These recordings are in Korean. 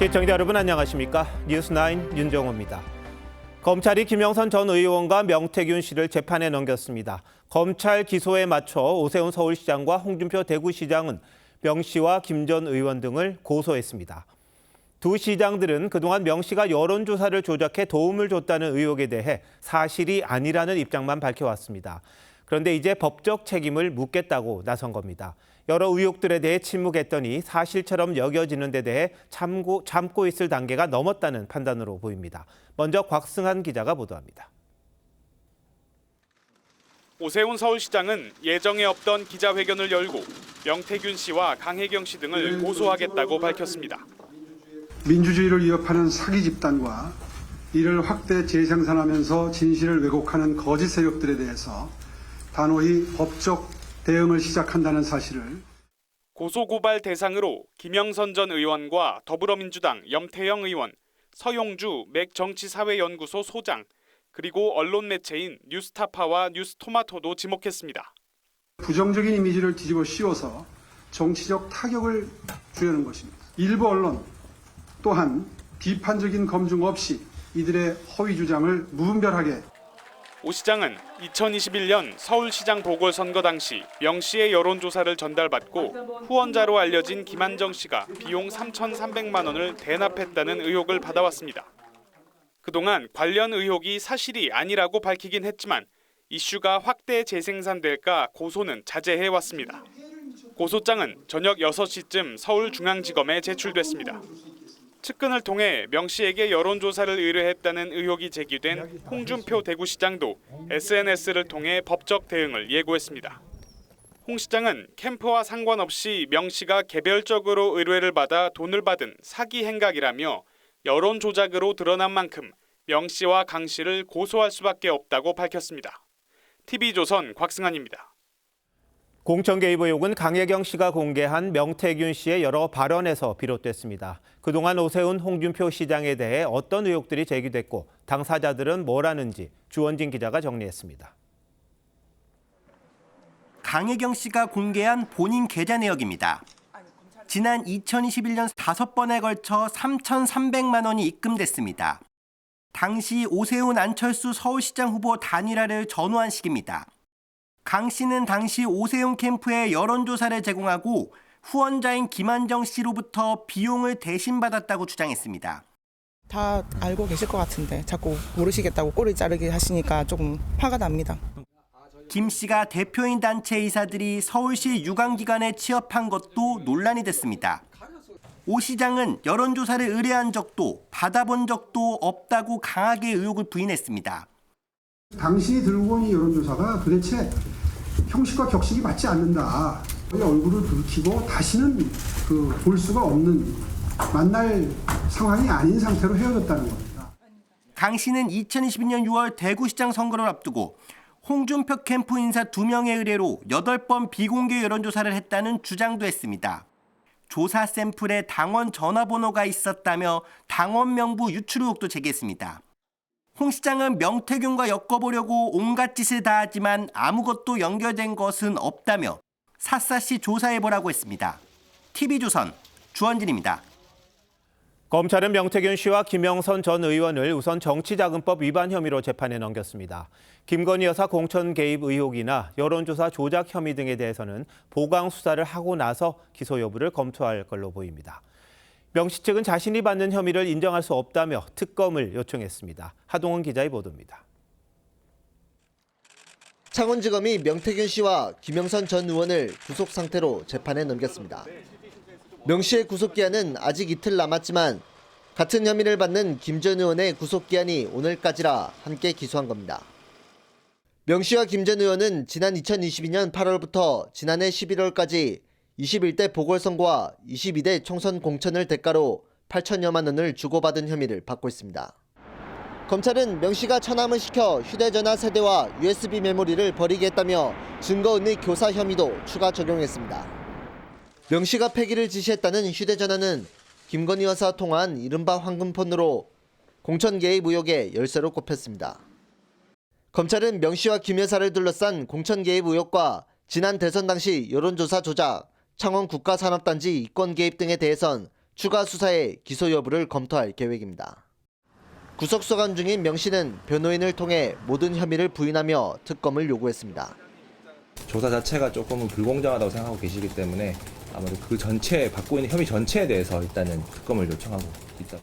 시청자 여러분 안녕하십니까? 뉴스9 윤정호입니다. 검찰이 김영선 전 의원과 명태균 씨를 재판에 넘겼습니다. 검찰 기소에 맞춰 오세훈 서울시장과 홍준표 대구시장은 명 씨와 김 전 의원 등을 고소했습니다. 두 시장들은 그동안 명 씨가 여론조사를 조작해 도움을 줬다는 의혹에 대해 사실이 아니라는 입장만 밝혀왔습니다. 그런데 이제 법적 책임을 묻겠다고 나선 겁니다. 여러 의혹들에 대해 침묵했더니 사실처럼 여겨지는 데 대해 참고 있을 단계가 넘었다는 판단으로 보입니다. 먼저 곽승한 기자가 보도합니다. 오세훈 서울시장은 예정에 없던 기자회견을 열고 명태균 씨와 강혜경 씨 등을 고소하겠다고 밝혔습니다. 민주주의를 위협하는 사기 집단과 이를 확대 재생산하면서 진실을 왜곡하는 거짓 세력들에 대해서 단호히 법적 대응을 시작한다는 사실을. 고소고발 대상으로 김영선 전 의원과 더불어민주당 염태영 의원, 서용주 맥정치사회연구소 소장, 그리고 언론 매체인 뉴스타파와 뉴스토마토도 지목했습니다. 부정적인 이미지를 뒤집어 씌워서 정치적 타격을 주려는 것입니다. 일부 언론 또한 비판적인 검증 없이 이들의 허위 주장을 무분별하게. 오 시장은 2021년 서울시장 보궐선거 당시 명 씨의 여론조사를 전달받고 후원자로 알려진 김한정 씨가 비용 3,300만 원을 대납했다는 의혹을 받아왔습니다. 그동안 관련 의혹이 사실이 아니라고 밝히긴 했지만 이슈가 확대 재생산될까 고소는 자제해왔습니다. 고소장은 저녁 6시쯤 서울중앙지검에 제출됐습니다. 측근을 통해 명 씨에게 여론조사를 의뢰했다는 의혹이 제기된 홍준표 대구시장도 SNS를 통해 법적 대응을 예고했습니다. 홍 시장은 캠프와 상관없이 명 씨가 개별적으로 의뢰를 받아 돈을 받은 사기 행각이라며 여론 조작으로 드러난 만큼 명 씨와 강 씨를 고소할 수밖에 없다고 밝혔습니다. TV조선 곽승한입니다. 공천 개입 의혹은 강혜경 씨가 공개한 명태균 씨의 여러 발언에서 비롯됐습니다. 그동안 오세훈, 홍준표 시장에 대해 어떤 의혹들이 제기됐고 당사자들은 뭘 하는지 주원진 기자가 정리했습니다. 강혜경 씨가 공개한 본인 계좌 내역입니다. 지난 2021년 5번에 걸쳐 3,300만 원이 입금됐습니다. 당시 오세훈, 안철수 서울시장 후보 단일화를 전후한 시기입니다. 강 씨는 당시 오세훈 캠프에 여론조사를 제공하고 후원자인 김한정 씨로부터 비용을 대신 받았다고 주장했습니다. 다 알고 계실 것 같은데 자꾸 모르시겠다고 꼬리 자르기 하시니까 조금 화가 납니다. 김 씨가 대표인 단체 이사들이 서울시 유관기관에 취업한 것도 논란이 됐습니다. 오 시장은 여론조사를 의뢰한 적도 받아본 적도 없다고 강하게 의혹을 부인했습니다. 당신이 들고 온 이 여론조사가 도대체 형식과 격식이 맞지 않는다. 얼굴을 붉히고 다시는 볼 수가 없는 만날 상황이 아닌 상태로 헤어졌다는 겁니다. 강 씨는 2022년 6월 대구시장 선거를 앞두고 홍준표 캠프 인사 2명의 의뢰로 8번 비공개 여론조사를 했다는 주장도 했습니다. 조사 샘플에 당원 전화번호가 있었다며 당원 명부 유출 의혹도 제기했습니다. 홍 시장은 명태균과 엮어보려고 온갖 짓을 다하지만 아무것도 연결된 것은 없다며 샅샅이 조사해보라고 했습니다. TV조선 주원진입니다. 검찰은 명태균 씨와 김영선 전 의원을 우선 정치자금법 위반 혐의로 재판에 넘겼습니다. 김건희 여사 공천 개입 의혹이나 여론조사 조작 혐의 등에 대해서는 보강 수사를 하고 나서 기소 여부를 검토할 걸로 보입니다. 명 씨 측은 자신이 받는 혐의를 인정할 수 없다며 특검을 요청했습니다. 하동원 기자의 보도입니다. 창원지검이 명태균 씨와 김영선 전 의원을 구속 상태로 재판에 넘겼습니다. 명 씨의 구속기한은 아직 이틀 남았지만 같은 혐의를 받는 김 전 의원의 구속기한이 오늘까지라 함께 기소한 겁니다. 명 씨와 김 전 의원은 지난 2022년 8월부터 지난해 11월까지 21대 보궐선거와 22대 총선 공천을 대가로 8천여만 원을 주고받은 혐의를 받고 있습니다. 검찰은 명 씨가 처남을 시켜 휴대전화 세대와 USB 메모리를 버리게 했다며 증거은의 교사 혐의도 추가 적용했습니다. 명 씨가 폐기를 지시했다는 휴대전화는 김건희 여사 통화한 이른바 황금폰으로 공천 개입 의혹의 열쇠로 꼽혔습니다. 검찰은 명 씨와 김 여사를 둘러싼 공천 개입 의혹과 지난 대선 당시 여론조사 조작, 창원 국가산업단지 이권 개입 등에 대해선 추가 수사에 기소 여부를 검토할 계획입니다. 구속소관 중인 명 씨는 변호인을 통해 모든 혐의를 부인하며 특검을 요구했습니다. 조사 자체가 조금은 불공정하다고 생각하고 계시기 때문에 아무래도 그 전체 받고 있는 혐의 전체에 대해서 일단은 특검을 요청하고 있다.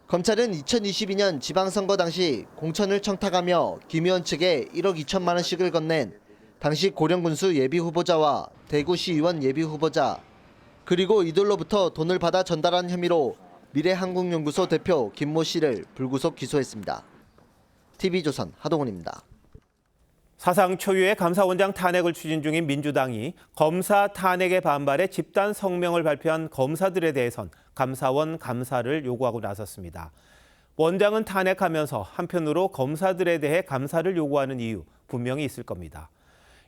검찰은 2022년 지방선거 당시 공천을 청탁하며 김 의원 측에 1억 2천만 원씩을 건넨 당시 고령군수 예비후보자와 대구시의원 예비후보자 그리고 이들로부터 돈을 받아 전달한 혐의로 미래한국연구소 대표 김모 씨를 불구속 기소했습니다. TV조선 하동훈입니다. 사상 초유의 감사원장 탄핵을 추진 중인 민주당이 검사 탄핵에 반발해 집단 성명을 발표한 검사들에 대해선 감사원 감사를 요구하고 나섰습니다. 원장은 탄핵하면서 한편으로 검사들에 대해 감사를 요구하는 이유 분명히 있을 겁니다.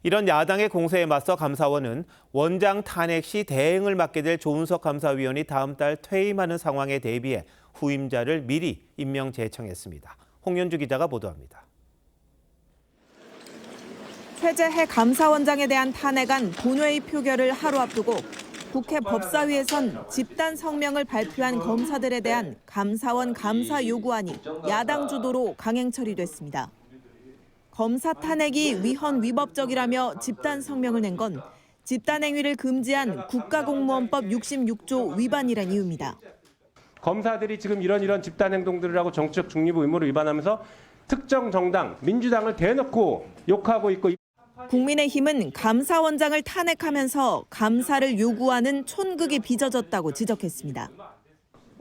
이런 야당의 공세에 맞서 감사원은 원장 탄핵 시 대행을 맡게 될 조은석 감사위원이 다음 달 퇴임하는 상황에 대비해 후임자를 미리 임명 제청했습니다. 홍연주 기자가 보도합니다. 최재해 감사원장에 대한 탄핵안 본회의 표결을 하루 앞두고 국회 법사위에선 집단 성명을 발표한 검사들에 대한 감사원 감사 요구안이 야당 주도로 강행 처리됐습니다. 검사 탄핵이 위헌 위법적이라며 집단 성명을 낸 건 집단 행위를 금지한 국가공무원법 66조 위반이란 이유입니다. 검사들이 지금 이런 집단 행동들을 하고 정치적 중립 의무를 위반하면서 특정 정당, 민주당을 대놓고 욕하고 있고 국민의힘은 감사원장을 탄핵하면서 감사를 요구하는 촌극이 빚어졌다고 지적했습니다.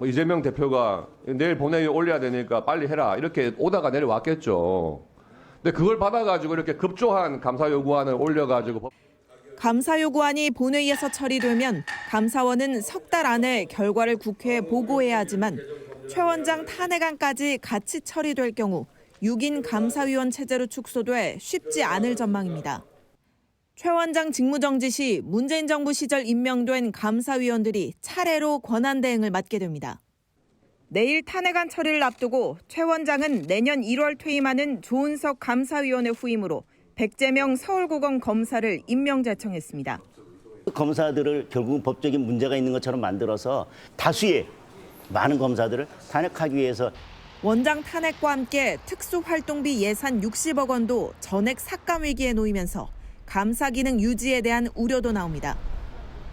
이재명 대표가 내일 본회의에 올려야 되니까 빨리 해라 이렇게 오다가 내려왔겠죠. 근데 그걸 받아가지고 이렇게 급조한 감사 요구안을 올려가지고 감사 요구안이 본회의에서 처리되면 감사원은 석 달 안에 결과를 국회에 보고해야 하지만 최 원장 탄핵안까지 같이 처리될 경우 6인 감사위원 체제로 축소돼 쉽지 않을 전망입니다. 최 원장 직무정지 시 문재인 정부 시절 임명된 감사위원들이 차례로 권한대행을 맡게 됩니다. 내일 탄핵안 처리를 앞두고 최 원장은 내년 1월 퇴임하는 조은석 감사위원의 후임으로 백재명 서울고검 검사를 임명 제청했습니다. 검사들을 결국은 법적인 문제가 있는 것처럼 만들어서 다수의 많은 검사들을 탄핵하기 위해서 원장 탄핵과 함께 특수활동비 예산 60억 원도 전액 삭감 위기에 놓이면서 감사 기능 유지에 대한 우려도 나옵니다.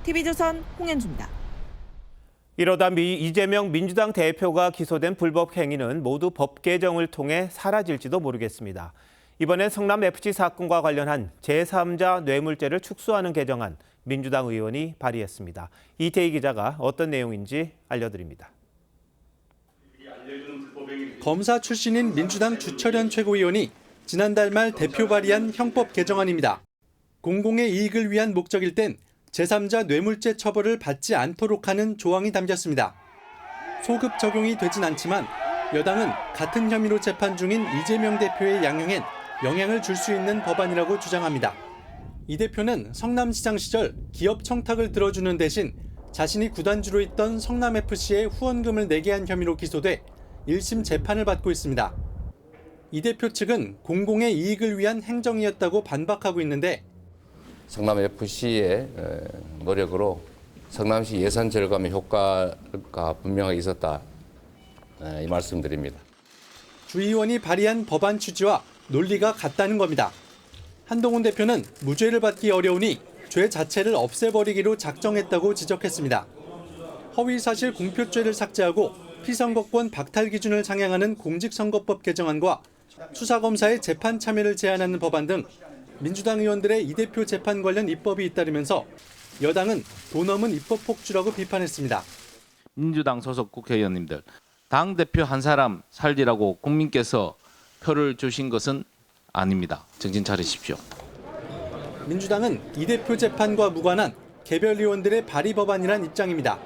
TV조선 홍현주입니다. 이러다 이재명 민주당 대표가 기소된 불법 행위는 모두 법 개정을 통해 사라질지도 모르겠습니다. 이번엔 성남FC 사건과 관련한 제3자 뇌물죄를 축소하는 개정안 민주당 의원이 발의했습니다. 이태희 기자가 어떤 내용인지 알려드립니다. 검사 출신인 민주당 주철현 최고위원이 지난달 말 대표 발의한 형법 개정안입니다. 공공의 이익을 위한 목적일 땐 제3자 뇌물죄 처벌을 받지 않도록 하는 조항이 담겼습니다. 소급 적용이 되진 않지만 여당은 같은 혐의로 재판 중인 이재명 대표의 양형엔 영향을 줄 수 있는 법안이라고 주장합니다. 이 대표는 성남시장 시절 기업 청탁을 들어주는 대신 자신이 구단주로 있던 성남FC에 후원금을 내게 한 혐의로 기소돼 1심 재판을 받고 있습니다. 이 대표 측은 공공의 이익을 위한 행정이었다고 반박하고 있는데 성남FC의 노력으로 성남시 예산 절감의 효과가 분명하게 있었다. 이 말씀드립니다. 주 의원이 발의한 법안 취지와 논리가 같다는 겁니다. 한동훈 대표는 무죄를 받기 어려우니 죄 자체를 없애버리기로 작정했다고 지적했습니다. 허위사실 공표죄를 삭제하고 피선거권 박탈 기준을 상향하는 공직선거법 개정안과 수사검사의 재판 참여를 제한하는 법안 등 민주당 의원들의 이 대표 재판 관련 입법이 잇따르면서 여당은 돈 없는 입법 폭주라고 비판했습니다. 민주당 소속 국회의원님들, 당대표 한 사람 살리라고 국민께서 표를 주신 것은 아닙니다. 정신 차리십시오. 민주당은 이 대표 재판과 무관한 개별 의원들의 발의 법안이란 입장입니다.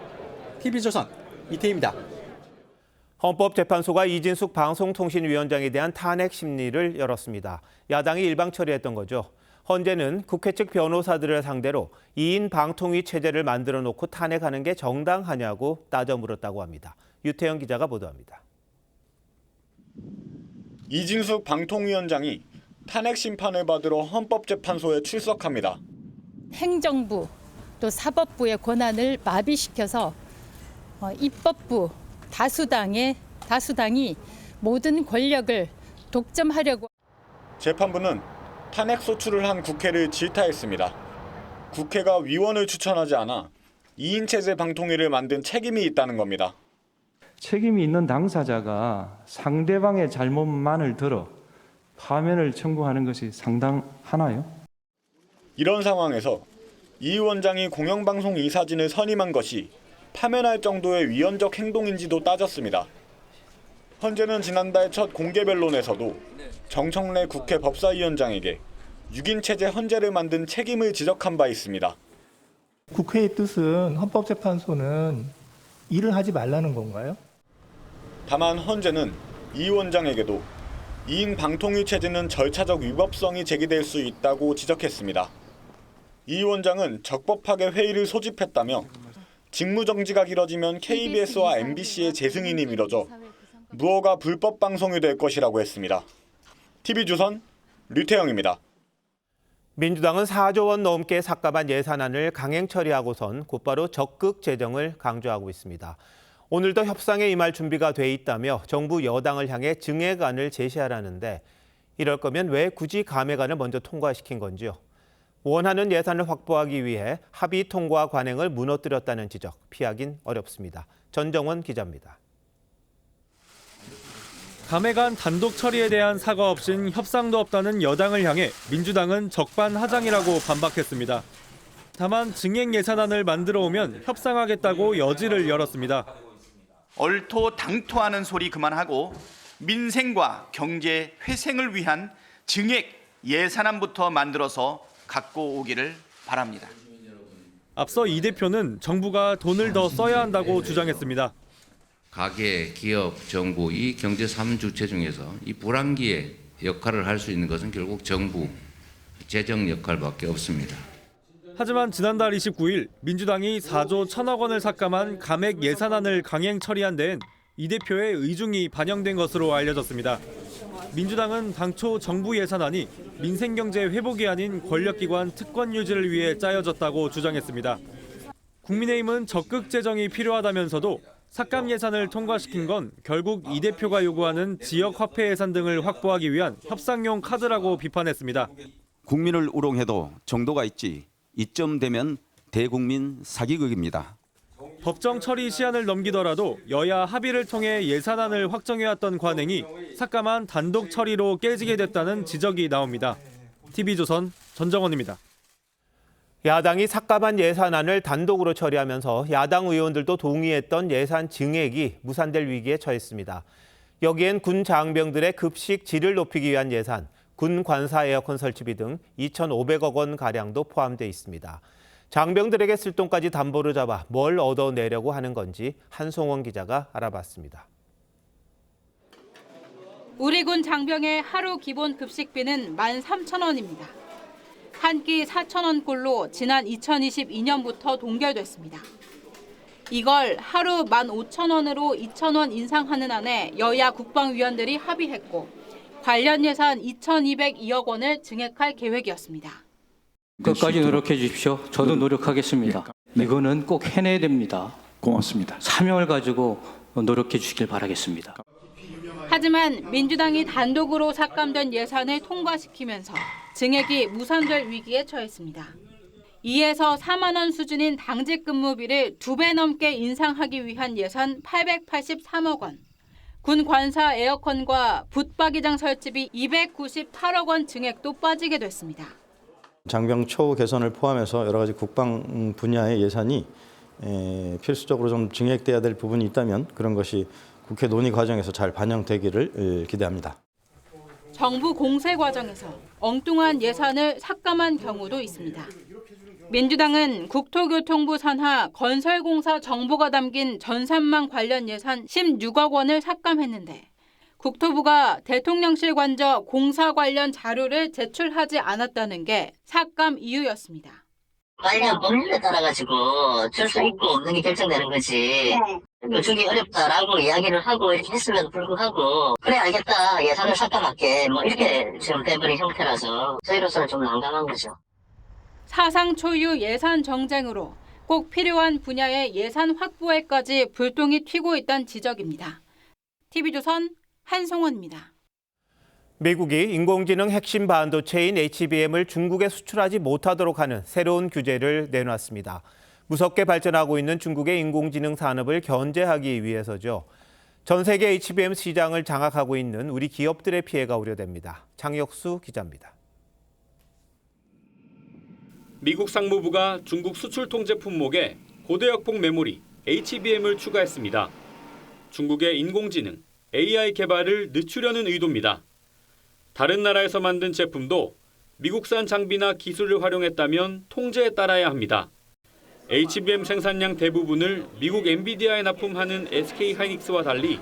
TV조선 이태희입니다. 헌법재판소가 이진숙 방송통신위원장에 대한 탄핵 심리를 열었습니다. 야당이 일방 처리했던 거죠. 헌재는 국회 측 변호사들을 상대로 2인 방통위 체제를 만들어 놓고 탄핵하는 게 정당하냐고 따져 물었다고 합니다. 유태영 기자가 보도합니다. 이진숙 방통위원장이 탄핵 심판을 받으러 헌법재판소에 출석합니다. 행정부 또 사법부의 권한을 마비시켜서 입법부 다수당이 모든 권력을 독점하려고. 재판부는 탄핵 소추를 한 국회를 질타했습니다. 국회가 위원을 추천하지 않아 2인 체제 방통위를 만든 책임이 있다는 겁니다. 책임이 있는 당사자가 상대방의 잘못만을 들어 파면을 청구하는 것이 상당하나요? 이런 상황에서 이 위원장이 공영방송 이사진을 선임한 것이 파면할 정도의 위헌적 행동인지도 따졌습니다. 헌재는 지난달 첫 공개 변론에서도 정청래 국회 법사위원장에게 6인 체제 헌재를 만든 책임을 지적한 바 있습니다. 국회의 뜻은 헌법재판소는 일을 하지 말라는 건가요? 다만 헌재는 이 위원장에게도 2인 방통위 체제는 절차적 위법성이 제기될 수 있다고 지적했습니다. 이 위원장은 적법하게 회의를 소집했다며 직무정지가 길어지면 KBS와 MBC의 재승인이 미뤄져 무허가 불법 방송이 될 것이라고 했습니다. TV조선 류태영입니다. 민주당은 4조 원 넘게 삭감한 예산안을 강행 처리하고선 곧바로 적극 재정을 강조하고 있습니다. 오늘도 협상에 임할 준비가 돼 있다며 정부 여당을 향해 증액안을 제시하라는데 이럴 거면 왜 굳이 감액안을 먼저 통과시킨 건지요? 원하는 예산을 확보하기 위해 합의 통과 관행을 무너뜨렸다는 지적, 피하긴 어렵습니다. 전정원 기자입니다. 감액안 단독 처리에 대한 사과 없인 협상도 없다는 여당을 향해 민주당은 적반하장이라고 반박했습니다. 다만 증액 예산안을 만들어 오면 협상하겠다고 여지를 열었습니다. 얼토당토하는 소리 그만하고 민생과 경제 회생을 위한 증액 예산안부터 만들어서 갖고 오기를 바랍니다. 앞서 이 대표는 정부가 돈을 더 써야 한다고 주장했습니다. 가계, 기업, 정부 이 경제 3주체 중에서 이 불황기에 역할을 할 수 있는 것은 결국 정부, 재정 역할밖에 없습니다. 하지만 지난달 29일 민주당이 4조 1천억 원을 삭감한 감액 예산안을 강행 처리한 데엔 이 대표의 의중이 반영된 것으로 알려졌습니다. 민주당은 당초 정부 예산안이 민생경제 회복이 아닌 권력기관 특권 유지를 위해 짜여졌다고 주장했습니다. 국민의힘은 적극 재정이 필요하다면서도 삭감 예산을 통과시킨 건 결국 이 대표가 요구하는 지역 화폐 예산 등을 확보하기 위한 협상용 카드라고 비판했습니다. 국민을 우롱해도 정도가 있지 이쯤 되면 대국민 사기극입니다. 법정 처리 시한을 넘기더라도 여야 합의를 통해 예산안을 확정해왔던 관행이 삭감한 단독 처리로 깨지게 됐다는 지적이 나옵니다. TV조선 전정원입니다. 야당이 삭감한 예산안을 단독으로 처리하면서 야당 의원들도 동의했던 예산 증액이 무산될 위기에 처했습니다. 여기엔 군 장병들의 급식 질을 높이기 위한 예산, 군 관사 에어컨 설치비 등 2,500억 원가량도 포함되어 있습니다. 장병들에게 쓸 돈까지 담보로 잡아 뭘 얻어내려고 하는 건지 한송원 기자가 알아봤습니다. 우리 군 장병의 하루 기본 급식비는 13,000원입니다. 한 끼 4,000원꼴로 지난 2022년부터 동결됐습니다. 이걸 하루 15,000원으로 2,000원 인상하는 안에 여야 국방위원들이 합의했고 관련 예산 2,202억 원을 증액할 계획이었습니다. 끝까지 노력해 주십시오. 저도 노력하겠습니다. 이거는 꼭 해내야 됩니다. 고맙습니다. 사명을 가지고 노력해 주시길 바라겠습니다. 하지만 민주당이 단독으로 삭감된 예산을 통과시키면서 증액이 무산될 위기에 처했습니다. 2에서 4만 원 수준인 당직 근무비를 2배 넘게 인상하기 위한 예산 883억 원, 군 관사 에어컨과 붙박이장 설치비 298억 원 증액도 빠지게 됐습니다. 장병 처우 개선을 포함해서 여러 가지 국방 분야의 예산이 필수적으로 좀 증액돼야 될 부분이 있다면 그런 것이 국회 논의 과정에서 잘 반영되기를 기대합니다. 정부 공세 과정에서 엉뚱한 예산을 삭감한 경우도 있습니다. 민주당은 국토교통부 산하 건설공사 정보가 담긴 전산망 관련 예산 16억 원을 삭감했는데 국토부가 대통령실 관저 공사 관련 자료를 제출하지 않았다는 게 삭감 이유였습니다. 관련 법률에 따라가지고 줄 수 있고 없는 게 결정되는 거지. 주기 어렵다라고 이야기를 하고 이렇게 했음에도 불구하고 그래 알겠다 예산을 삭감할게 뭐 이렇게 지금 돼버린 형태라서 저희로서는 좀 난감한 거죠. 사상 초유 예산 정쟁으로 꼭 필요한 분야의 예산 확보에까지 불똥이 튀고 있다는 지적입니다. TV조선 한송원입니다. 미국이 인공지능 핵심 반도체인 HBM을 중국에 수출하지 못하도록 하는 새로운 규제를 내놨습니다. 무섭게 발전하고 있는 중국의 인공지능 산업을 견제하기 위해서죠. 전 세계 HBM 시장을 장악하고 있는 우리 기업들의 피해가 우려됩니다. 장혁수 기자입니다. 미국 상무부가 중국 수출 통제 품목에 고대역폭 메모리 HBM을 추가했습니다. 중국의 인공지능 AI 개발을 늦추려는 의도입니다. 다른 나라에서 만든 제품도 미국산 장비나 기술을 활용했다면 통제에 따라야 합니다. HBM 생산량 대부분을 미국 엔비디아에 납품하는 SK하이닉스와 달리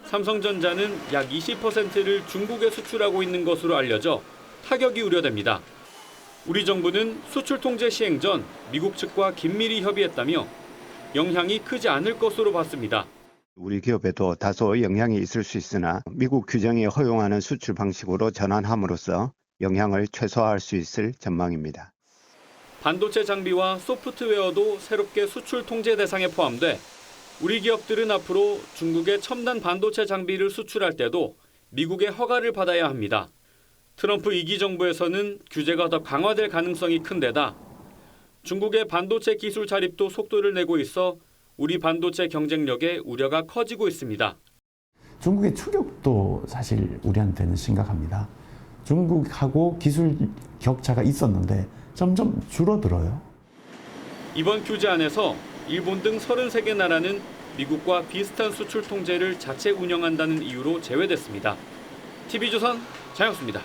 삼성전자는 약 20%를 중국에 수출하고 있는 것으로 알려져 타격이 우려됩니다. 우리 정부는 수출 통제 시행 전 미국 측과 긴밀히 협의했다며 영향이 크지 않을 것으로 봤습니다. 우리 기업에도 다소 영향이 있을 수 있으나 미국 규정이 허용하는 수출 방식으로 전환함으로써 영향을 최소화할 수 있을 전망입니다. 반도체 장비와 소프트웨어도 새롭게 수출 통제 대상에 포함돼 우리 기업들은 앞으로 중국의 첨단 반도체 장비를 수출할 때도 미국의 허가를 받아야 합니다. 트럼프 2기 정부에서는 규제가 더 강화될 가능성이 큰 데다 중국의 반도체 기술 자립도 속도를 내고 있어 우리 반도체 경쟁력에 우려가 커지고 있습니다. 중국의 추격도 사실 우리한테는 심각합니다. 중국하고 기술 격차가 있었는데 점점 줄어들어요. 이번 규제안에서 일본 등 33개 나라는 미국과 비슷한 수출 통제를 자체 운영한다는 이유로 제외됐습니다. TV조선 장혁수입니다.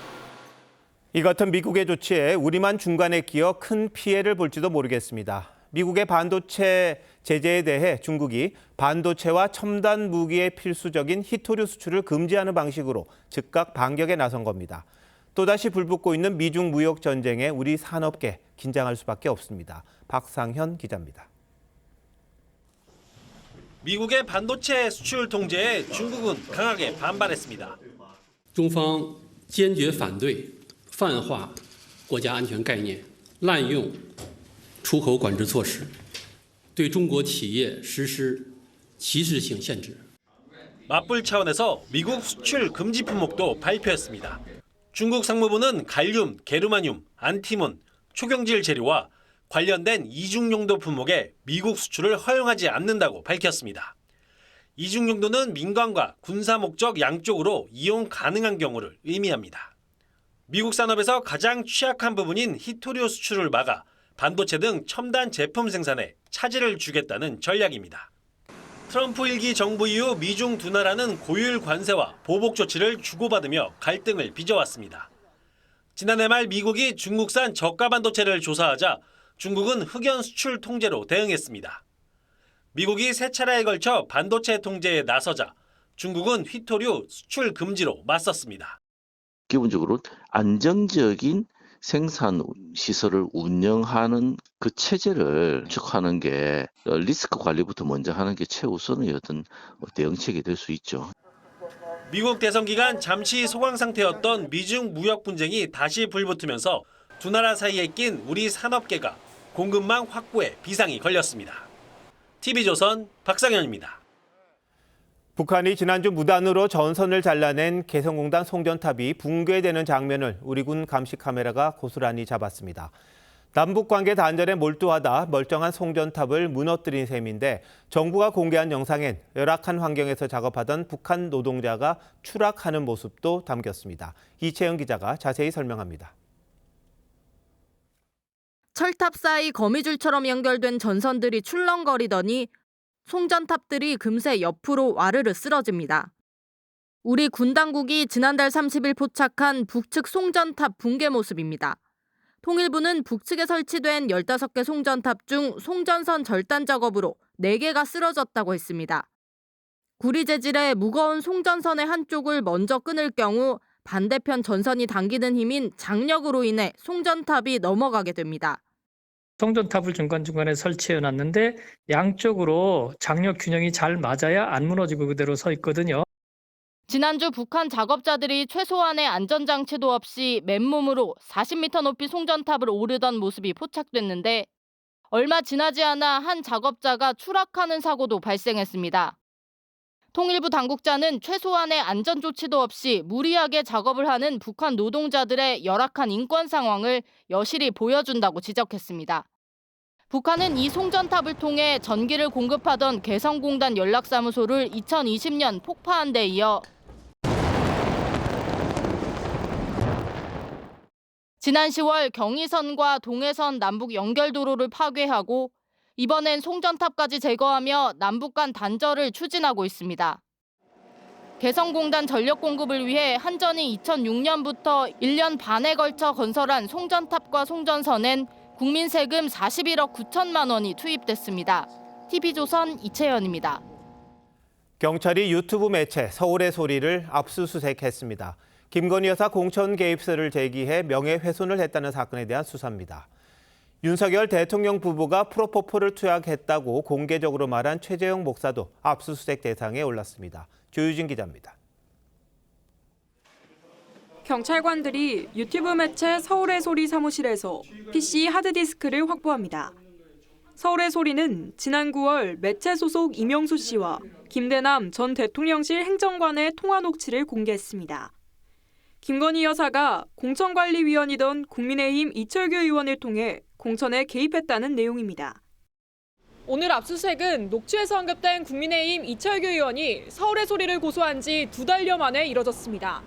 이 같은 미국의 조치에 우리만 중간에 끼어 큰 피해를 볼지도 모르겠습니다. 미국의 반도체 제재에 대해 중국이 반도체와 첨단 무기의 필수적인 히토류 수출을 금지하는 방식으로 즉각 반격에 나선 겁니다. 또다시 불붙고 있는 미중 무역 전쟁에 우리 산업계 긴장할 수밖에 없습니다. 박상현 기자입니다. 미국의 반도체 수출 통제에 중국은 강하게 반발했습니다. 中方坚决反对泛化国家安全概念，滥用出口管制措施，对中国企业实施歧视性限制。 맞불 차원에서 미국 수출 금지 품목도 발표했습니다. 중국 상무부는 갈륨, 게르마늄, 안티몬, 초경질 재료와 관련된 이중용도 품목에 미국 수출을 허용하지 않는다고 밝혔습니다. 이중용도는 민간과 군사 목적 양쪽으로 이용 가능한 경우를 의미합니다. 미국 산업에서 가장 취약한 부분인 히토류 수출을 막아 반도체 등 첨단 제품 생산에 차질을 주겠다는 전략입니다. 트럼프 1기 정부 이후 미중 두 나라는 고율 관세와 보복 조치를 주고받으며 갈등을 빚어왔습니다. 지난해 말 미국이 중국산 저가 반도체를 조사하자 중국은 흑연 수출 통제로 대응했습니다. 미국이 세 차례에 걸쳐 반도체 통제에 나서자 중국은 휘토류 수출 금지로 맞섰습니다. 기본적으로 안정적인 생산 시설을 운영하는 그 체제를 구축하는 게 리스크 관리부터 먼저 하는 게 최우선의 어떤 대응책이 될 수 있죠. 미국 대선 기간 잠시 소강 상태였던 미중 무역 분쟁이 다시 불붙으면서 두 나라 사이에 낀 우리 산업계가 공급망 확보에 비상이 걸렸습니다. TV조선 박상현입니다. 북한이 지난주 무단으로 전선을 잘라낸 개성공단 송전탑이 붕괴되는 장면을 우리 군 감시 카메라가 고스란히 잡았습니다. 남북관계 단절에 몰두하다 멀쩡한 송전탑을 무너뜨린 셈인데 정부가 공개한 영상엔 열악한 환경에서 작업하던 북한 노동자가 추락하는 모습도 담겼습니다. 이채영 기자가 자세히 설명합니다. 철탑 사이 거미줄처럼 연결된 전선들이 출렁거리더니 송전탑들이 금세 옆으로 와르르 쓰러집니다. 우리 군 당국이 지난달 30일 포착한 북측 송전탑 붕괴 모습입니다. 통일부는 북측에 설치된 15개 송전탑 중 송전선 절단 작업으로 4개가 쓰러졌다고 했습니다. 구리 재질의 무거운 송전선의 한쪽을 먼저 끊을 경우 반대편 전선이 당기는 힘인 장력으로 인해 송전탑이 넘어가게 됩니다. 송전탑을 중간중간에 설치해놨는데 양쪽으로 장력 균형이 잘 맞아야 안 무너지고 그대로 서 있거든요. 지난주 북한 작업자들이 최소한의 안전장치도 없이 맨몸으로 40m 높이 송전탑을 오르던 모습이 포착됐는데 얼마 지나지 않아 한 작업자가 추락하는 사고도 발생했습니다. 통일부 당국자는 최소한의 안전 조치도 없이 무리하게 작업을 하는 북한 노동자들의 열악한 인권 상황을 여실히 보여준다고 지적했습니다. 북한은 이 송전탑을 통해 전기를 공급하던 개성공단 연락사무소를 2020년 폭파한 데 이어 지난 10월 경의선과 동해선 남북 연결도로를 파괴하고 이번엔 송전탑까지 제거하며 남북 간 단절을 추진하고 있습니다. 개성공단 전력 공급을 위해 한전이 2006년부터 1년 반에 걸쳐 건설한 송전탑과 송전선엔 국민 세금 41억 9천만 원이 투입됐습니다. TV조선 이채연입니다. 경찰이 유튜브 매체 서울의 소리를 압수수색했습니다. 김건희 여사 공천 개입설을 제기해 명예훼손을 했다는 사건에 대한 수사입니다. 윤석열 대통령 부부가 프로포폴을 투약했다고 공개적으로 말한 최재형 목사도 압수수색 대상에 올랐습니다. 조유진 기자입니다. 경찰관들이 유튜브 매체 서울의 소리 사무실에서 PC 하드디스크를 확보합니다. 서울의 소리는 지난 9월 매체 소속 이명수 씨와 김대남 전 대통령실 행정관의 통화 녹취를 공개했습니다. 김건희 여사가 공천관리위원이던 국민의힘 이철규 의원을 통해 공천에 개입했다는 내용입니다. 오늘 압수수색은 녹취에서 언급된 국민의힘 이철규 의원이 서울의 소리를 고소한 지 2달여 만에 이뤄졌습니다.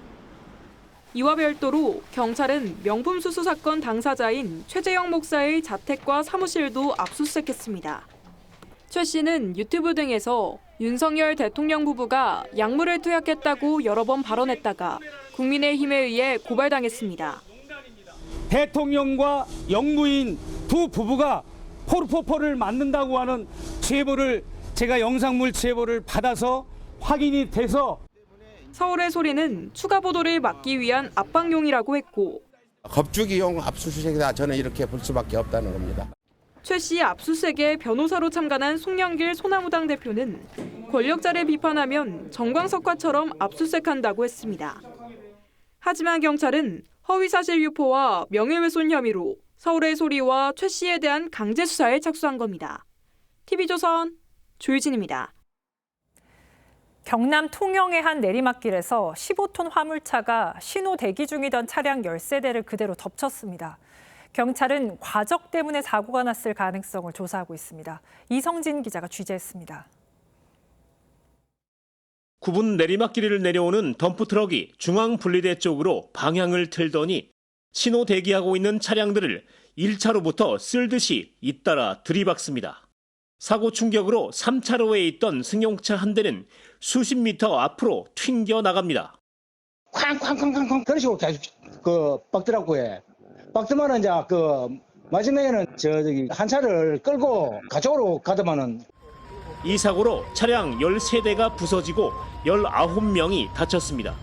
이와 별도로 경찰은 명품 수수 사건 당사자인 최재형 목사의 자택과 사무실도 압수수색했습니다. 최 씨는 유튜브 등에서 윤석열 대통령 부부가 약물을 투약했다고 여러 번 발언했다가 국민의힘에 의해 고발당했습니다. 대통령과 영부인 두 부부가 프로포폴을 만든다고 하는 제보를 제가 영상물 제보를 받아서 확인이 돼서 서울의 소리는 추가 보도를 막기 위한 압박용이라고 했고 겁주기용 압수수색이다. 저는 이렇게 볼 수밖에 없다는 겁니다. 최 씨 압수수색에 변호사로 참관한 송영길 소나무당 대표는 권력자를 비판하면 정광석화처럼 압수수색한다고 했습니다. 하지만 경찰은 허위사실 유포와 명예훼손 혐의로 서울의 소리와 최 씨에 대한 강제 수사에 착수한 겁니다. TV조선 조유진입니다. 경남 통영의 한 내리막길에서 15톤 화물차가 신호 대기 중이던 차량 10세대를 그대로 덮쳤습니다. 경찰은 과적 때문에 사고가 났을 가능성을 조사하고 있습니다. 이성진 기자가 취재했습니다. 굽은 내리막길을 내려오는 덤프트럭이 중앙분리대 쪽으로 방향을 틀더니 신호 대기하고 있는 차량들을 1차로부터 쓸듯이 잇따라 들이박습니다. 사고 충격으로 3차로에 있던 승용차 한 대는 수십 미터 앞으로 튕겨 나갑니다. 쾅쾅쾅쾅쾅 그런 식으로 계속 박더라고요. 박더만은 이제 마지막에는 저기 한 차를 끌고 가쪽으로 가더만은 이 사고로 차량 13대가 부서지고 19명이 다쳤습니다.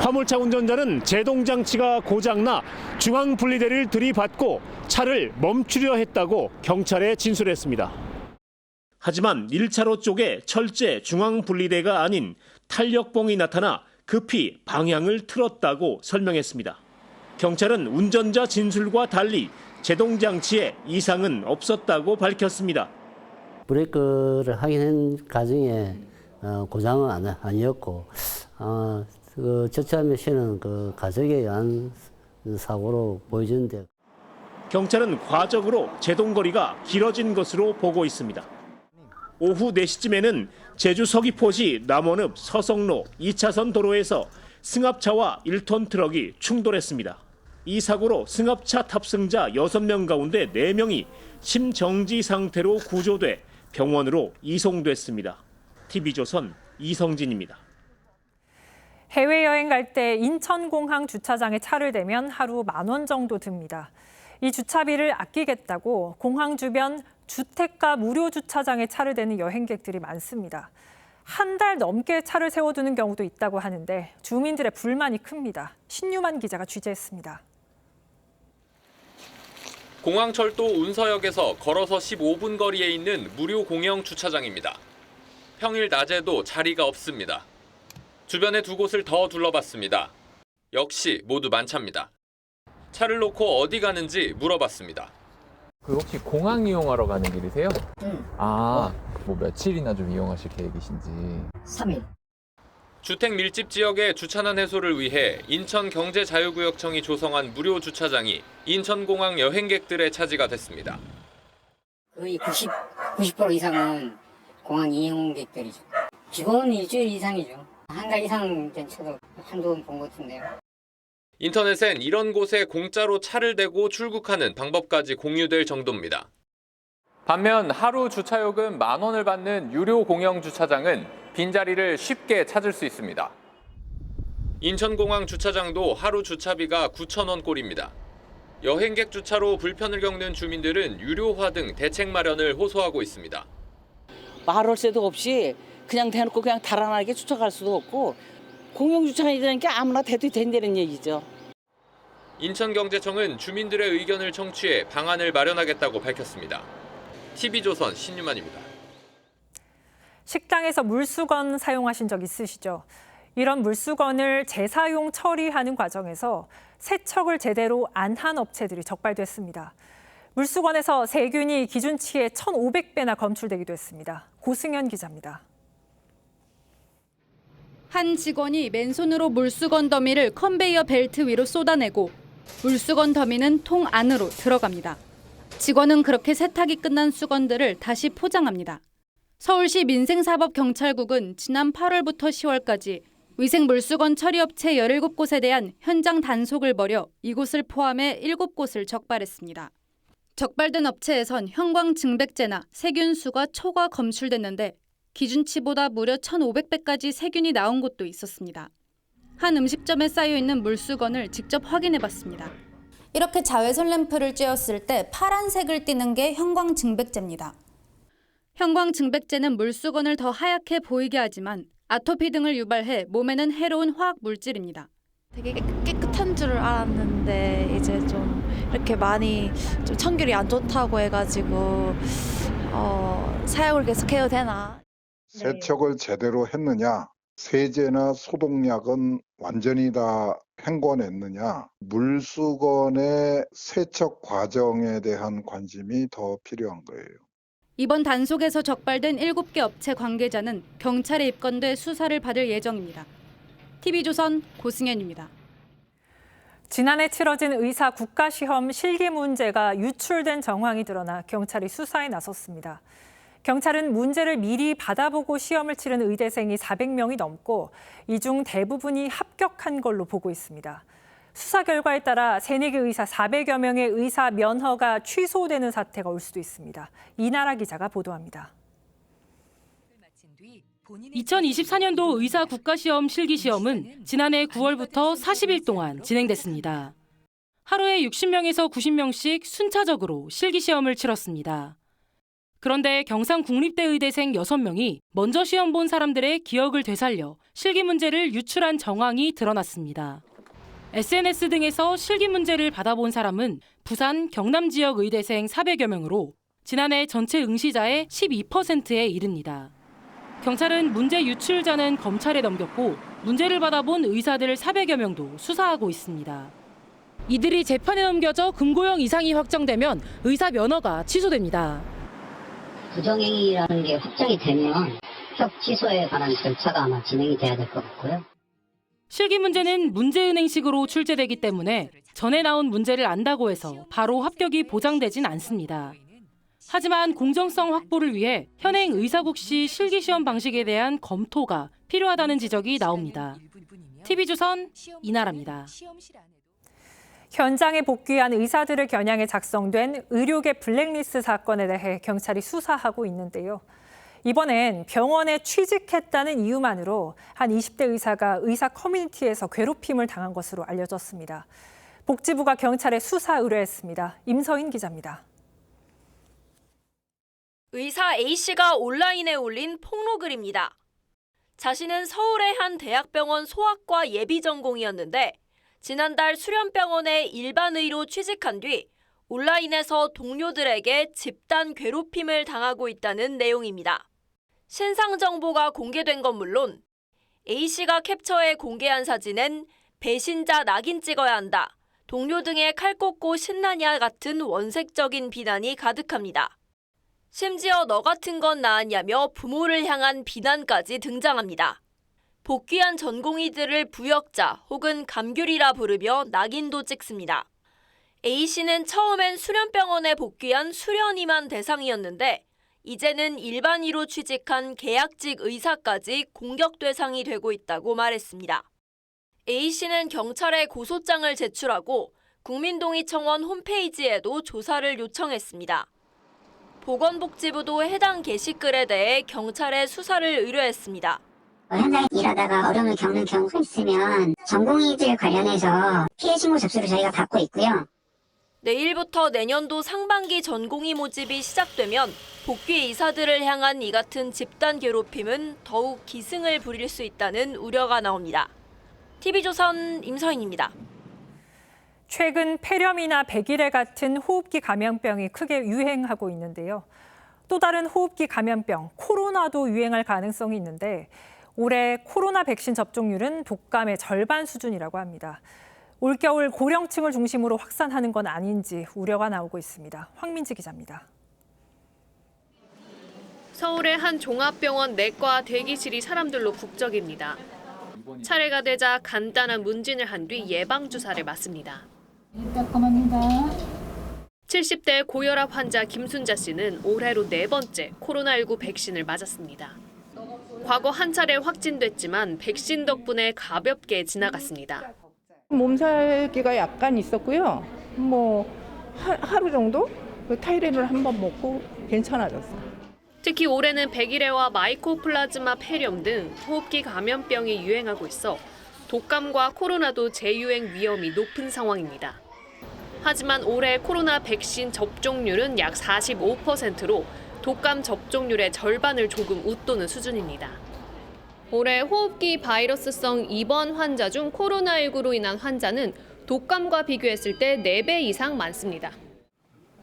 화물차 운전자는 제동장치가 고장나 중앙분리대를 들이받고 차를 멈추려 했다고 경찰에 진술했습니다. 하지만 1차로 쪽에 철제 중앙분리대가 아닌 탄력봉이 나타나 급히 방향을 틀었다고 설명했습니다. 경찰은 운전자 진술과 달리 제동장치에 이상은 없었다고 밝혔습니다. 브레이크를 하긴 과정에 고장은 아니었고 처치하며 쉬는 가족에 의한 사고로 보여지는데 경찰은 과적으로 제동거리가 길어진 것으로 보고 있습니다. 오후 4시쯤에는 제주 서귀포시 남원읍 서성로 2차선 도로에서 승합차와 1톤 트럭이 충돌했습니다. 이 사고로 승합차 탑승자 6명 가운데 4명이 심정지 상태로 구조돼 병원으로 이송됐습니다. TV조선 이성진입니다. 해외여행 갈 때 인천공항 주차장에 차를 대면 하루 10,000원 정도 듭니다. 이 주차비를 아끼겠다고 공항 주변 주택가 무료 주차장에 차를 대는 여행객들이 많습니다. 한 달 넘게 차를 세워두는 경우도 있다고 하는데 주민들의 불만이 큽니다. 신유만 기자가 취재했습니다. 공항철도 운서역에서 걸어서 15분 거리에 있는 무료 공영 주차장입니다. 평일 낮에도 자리가 없습니다. 주변에 두 곳을 더 둘러봤습니다. 역시 모두 만차입니다. 차를 놓고 어디 가는지 물어봤습니다. 그 혹시 공항 이용하러 가는 길이세요? 뭐 며칠이나 좀 이용하실 계획이신지. 3일. 주택 밀집 지역의 주차난 해소를 위해 인천경제자유구역청이 조성한 무료 주차장이 인천공항 여행객들의 차지가 됐습니다. 거의 90% 이상은 공항 이용객들이죠. 기본 일주일 이상이죠. 한 달 이상 된 차도 한두 번 본 것 같은데요. 인터넷엔 이런 곳에 공짜로 차를 대고 출국하는 방법까지 공유될 정도입니다. 반면 하루 주차요금 10,000원을 받는 유료 공영 주차장은 빈자리를 쉽게 찾을 수 있습니다. 인천공항 주차장도 하루 주차비가 9,000원 꼴입니다. 여행객 주차로 불편을 겪는 주민들은 유료화 등 대책 마련을 호소하고 있습니다. 말월세도 없이 그냥 대놓고 그냥 달아나게 주차할 수도 없고 공영주차장이라니까 아무나 대도 된다는 얘기죠. 인천경제청은 주민들의 의견을 청취해 방안을 마련하겠다고 밝혔습니다. TV조선 신유만입니다. 식당에서 물수건 사용하신 적 있으시죠? 이런 물수건을 재사용 처리하는 과정에서 세척을 제대로 안 한 업체들이 적발됐습니다. 물수건에서 세균이 기준치의 1,500배나 검출되기도 했습니다. 고승현 기자입니다. 한 직원이 맨손으로 물수건 더미를 컨베이어 벨트 위로 쏟아내고 물수건 더미는 통 안으로 들어갑니다. 직원은 그렇게 세탁이 끝난 수건들을 다시 포장합니다. 서울시 민생사법경찰국은 지난 8월부터 10월까지 위생 물수건 처리업체 17곳에 대한 현장 단속을 벌여 이곳을 포함해 7곳을 적발했습니다. 적발된 업체에선 형광증백제나 세균수가 초과 검출됐는데 기준치보다 무려 1,500배까지 세균이 나온 곳도 있었습니다. 한 음식점에 쌓여있는 물수건을 직접 확인해봤습니다. 이렇게 자외선 램프를 쬐었을 때 파란색을 띠는 게 형광증백제입니다. 형광증백제는 물수건을 더 하얗게 보이게 하지만 아토피 등을 유발해 몸에는 해로운 화학 물질입니다. 되게 깨끗한 줄 알았는데 이제 좀 이렇게 많이 좀 청결이 안 좋다고 해가지고 사용을 계속해도 되나? 세척을 제대로 했느냐, 세제나 소독약은 완전히 다 헹궈냈느냐, 물수건의 세척 과정에 대한 관심이 더 필요한 거예요. 이번 단속에서 적발된 7개 업체 관계자는 경찰에 입건돼 수사를 받을 예정입니다. TV조선 고승현입니다. 지난해 치러진 의사 국가시험 실기 문제가 유출된 정황이 드러나 경찰이 수사에 나섰습니다. 경찰은 문제를 미리 받아보고 시험을 치른 의대생이 400명이 넘고 이 중 대부분이 합격한 걸로 보고 있습니다. 수사 결과에 따라 새내기 의사 400여 명의 의사 면허가 취소되는 사태가 올 수도 있습니다. 이나라 기자가 보도합니다. 2024년도 의사 국가시험 실기시험은 지난해 9월부터 40일 동안 진행됐습니다. 하루에 60명에서 90명씩 순차적으로 실기시험을 치렀습니다. 그런데 경상국립대 의대생 6명이 먼저 시험 본 사람들의 기억을 되살려 실기 문제를 유출한 정황이 드러났습니다. SNS 등에서 실기 문제를 받아본 사람은 부산, 경남 지역 의대생 400여 명으로 지난해 전체 응시자의 12%에 이릅니다. 경찰은 문제 유출자는 검찰에 넘겼고 문제를 받아본 의사들 400여 명도 수사하고 있습니다. 이들이 재판에 넘겨져 금고형 이상이 확정되면 의사 면허가 취소됩니다. 부정행위라는 게 확정이 되면 합격 취소에 관한 절차가 아마 진행이 돼야 될 것 같고요. 실기 문제는 문제은행식으로 출제되기 때문에 전에 나온 문제를 안다고 해서 바로 합격이 보장되진 않습니다. 하지만 공정성 확보를 위해 현행 의사국시 실기시험 방식에 대한 검토가 필요하다는 지적이 나옵니다. TV조선 이나라입니다. 현장에 복귀한 의사들을 겨냥해 작성된 의료계 블랙리스트 사건에 대해 경찰이 수사하고 있는데요. 이번엔 병원에 취직했다는 이유만으로 한 20대 의사가 의사 커뮤니티에서 괴롭힘을 당한 것으로 알려졌습니다. 복지부가 경찰에 수사 의뢰했습니다. 임서인 기자입니다. 의사 A씨가 온라인에 올린 폭로글입니다. 자신은 서울의 한 대학병원 소아과 예비 전공이었는데 지난달 수련병원에 일반의로 취직한 뒤 온라인에서 동료들에게 집단 괴롭힘을 당하고 있다는 내용입니다. 신상 정보가 공개된 건 물론 A씨가 캡처해 공개한 사진엔 배신자 낙인 찍어야 한다, 동료 등의 칼 꽂고 신나냐 같은 원색적인 비난이 가득합니다. 심지어 너 같은 건 나았냐며 부모를 향한 비난까지 등장합니다. 복귀한 전공의들을 부역자 혹은 감귤이라 부르며 낙인도 찍습니다. A씨는 처음엔 수련병원에 복귀한 수련의만 대상이었는데 이제는 일반의로 취직한 계약직 의사까지 공격 대상이 되고 있다고 말했습니다. A씨는 경찰에 고소장을 제출하고 국민동의청원 홈페이지에도 조사를 요청했습니다. 보건복지부도 해당 게시글에 대해 경찰에 수사를 의뢰했습니다. 현장에 일하다가 어려움을 겪는 경우가 있으면 전공의들 관련해서 피해 신고 접수를 저희가 받고 있고요. 내일부터 내년도 상반기 전공의 모집이 시작되면 복귀 의사들을 향한 이 같은 집단 괴롭힘은 더욱 기승을 부릴 수 있다는 우려가 나옵니다. TV조선 임서인입니다. 최근 폐렴이나 백일해 같은 호흡기 감염병이 크게 유행하고 있는데요. 또 다른 호흡기 감염병, 코로나도 유행할 가능성이 있는데 올해 코로나 백신 접종률은 독감의 절반 수준이라고 합니다. 올겨울 고령층을 중심으로 확산하는 건 아닌지 우려가 나오고 있습니다. 황민지 기자입니다. 서울의 한 종합병원 내과 대기실이 사람들로 북적입니다. 차례가 되자 간단한 문진을 한 뒤 예방주사를 맞습니다. 70대 고혈압 환자 김순자 씨는 올해로 4번째 코로나19 백신을 맞았습니다. 과거 한 차례 확진됐지만 백신 덕분에 가볍게 지나갔습니다. 몸살기가 약간 있었고요. 하루 정도 타이레놀 한 번 먹고 괜찮아졌어요. 특히 올해는 백일해와 마이코플라즈마 폐렴 등 호흡기 감염병이 유행하고 있어 독감과 코로나도 재유행 위험이 높은 상황입니다. 하지만 올해 코로나 백신 접종률은 약 45%로 독감 접종률의 절반을 조금 웃도는 수준입니다. 올해 호흡기 바이러스성 입원 환자 중 코로나19로 인한 환자는 독감과 비교했을 때 4배 이상 많습니다.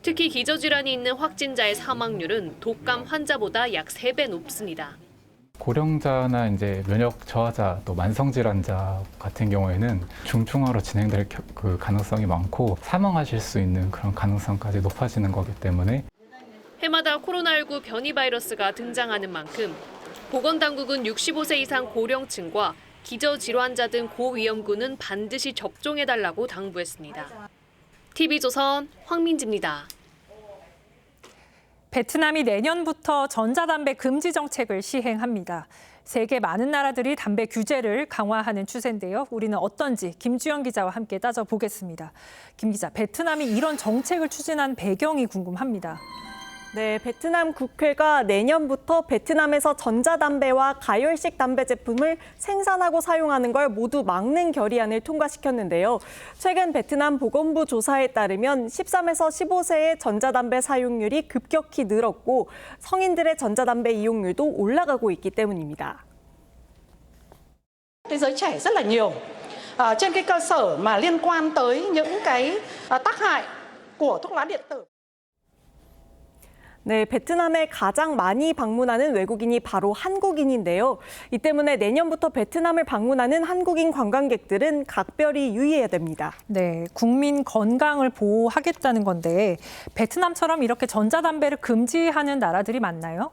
특히 기저질환이 있는 확진자의 사망률은 독감 환자보다 약 3배 높습니다. 고령자나 이제 면역 저하자 또 만성 질환자 같은 경우에는 중증화로 진행될 그 가능성이 많고 사망하실 수 있는 그런 가능성까지 높아지는 거기 때문에 해마다 코로나19 변이 바이러스가 등장하는 만큼 보건당국은 65세 이상 고령층과 기저질환자 등 고위험군은 반드시 접종해달라고 당부했습니다. TV조선 황민지입니다. 베트남이 내년부터 전자담배 금지 정책을 시행합니다. 세계 많은 나라들이 담배 규제를 강화하는 추세인데요. 우리는 어떤지 김주영 기자와 함께 따져보겠습니다. 김 기자, 베트남이 이런 정책을 추진한 배경이 궁금합니다. 네, 베트남 국회가 내년부터 베트남에서 전자담배와 가열식 담배 제품을 생산하고 사용하는 걸 모두 막는 결의안을 통과시켰는데요. 최근 베트남 보건부 조사에 따르면 13에서 15세의 전자담배 사용률이 급격히 늘었고 성인들의 전자담배 이용률도 올라가고 있기 때문입니다. Thế giới trẻ rất là nhiều. Trên cái cơ sở mà liên quan tới những cái tác hại của thuốc lá điện tử. 네, 베트남에 가장 많이 방문하는 외국인이 바로 한국인인데요. 이 때문에 내년부터 베트남을 방문하는 한국인 관광객들은 각별히 유의해야 됩니다. 네, 국민 건강을 보호하겠다는 건데 베트남처럼 이렇게 전자담배를 금지하는 나라들이 많나요?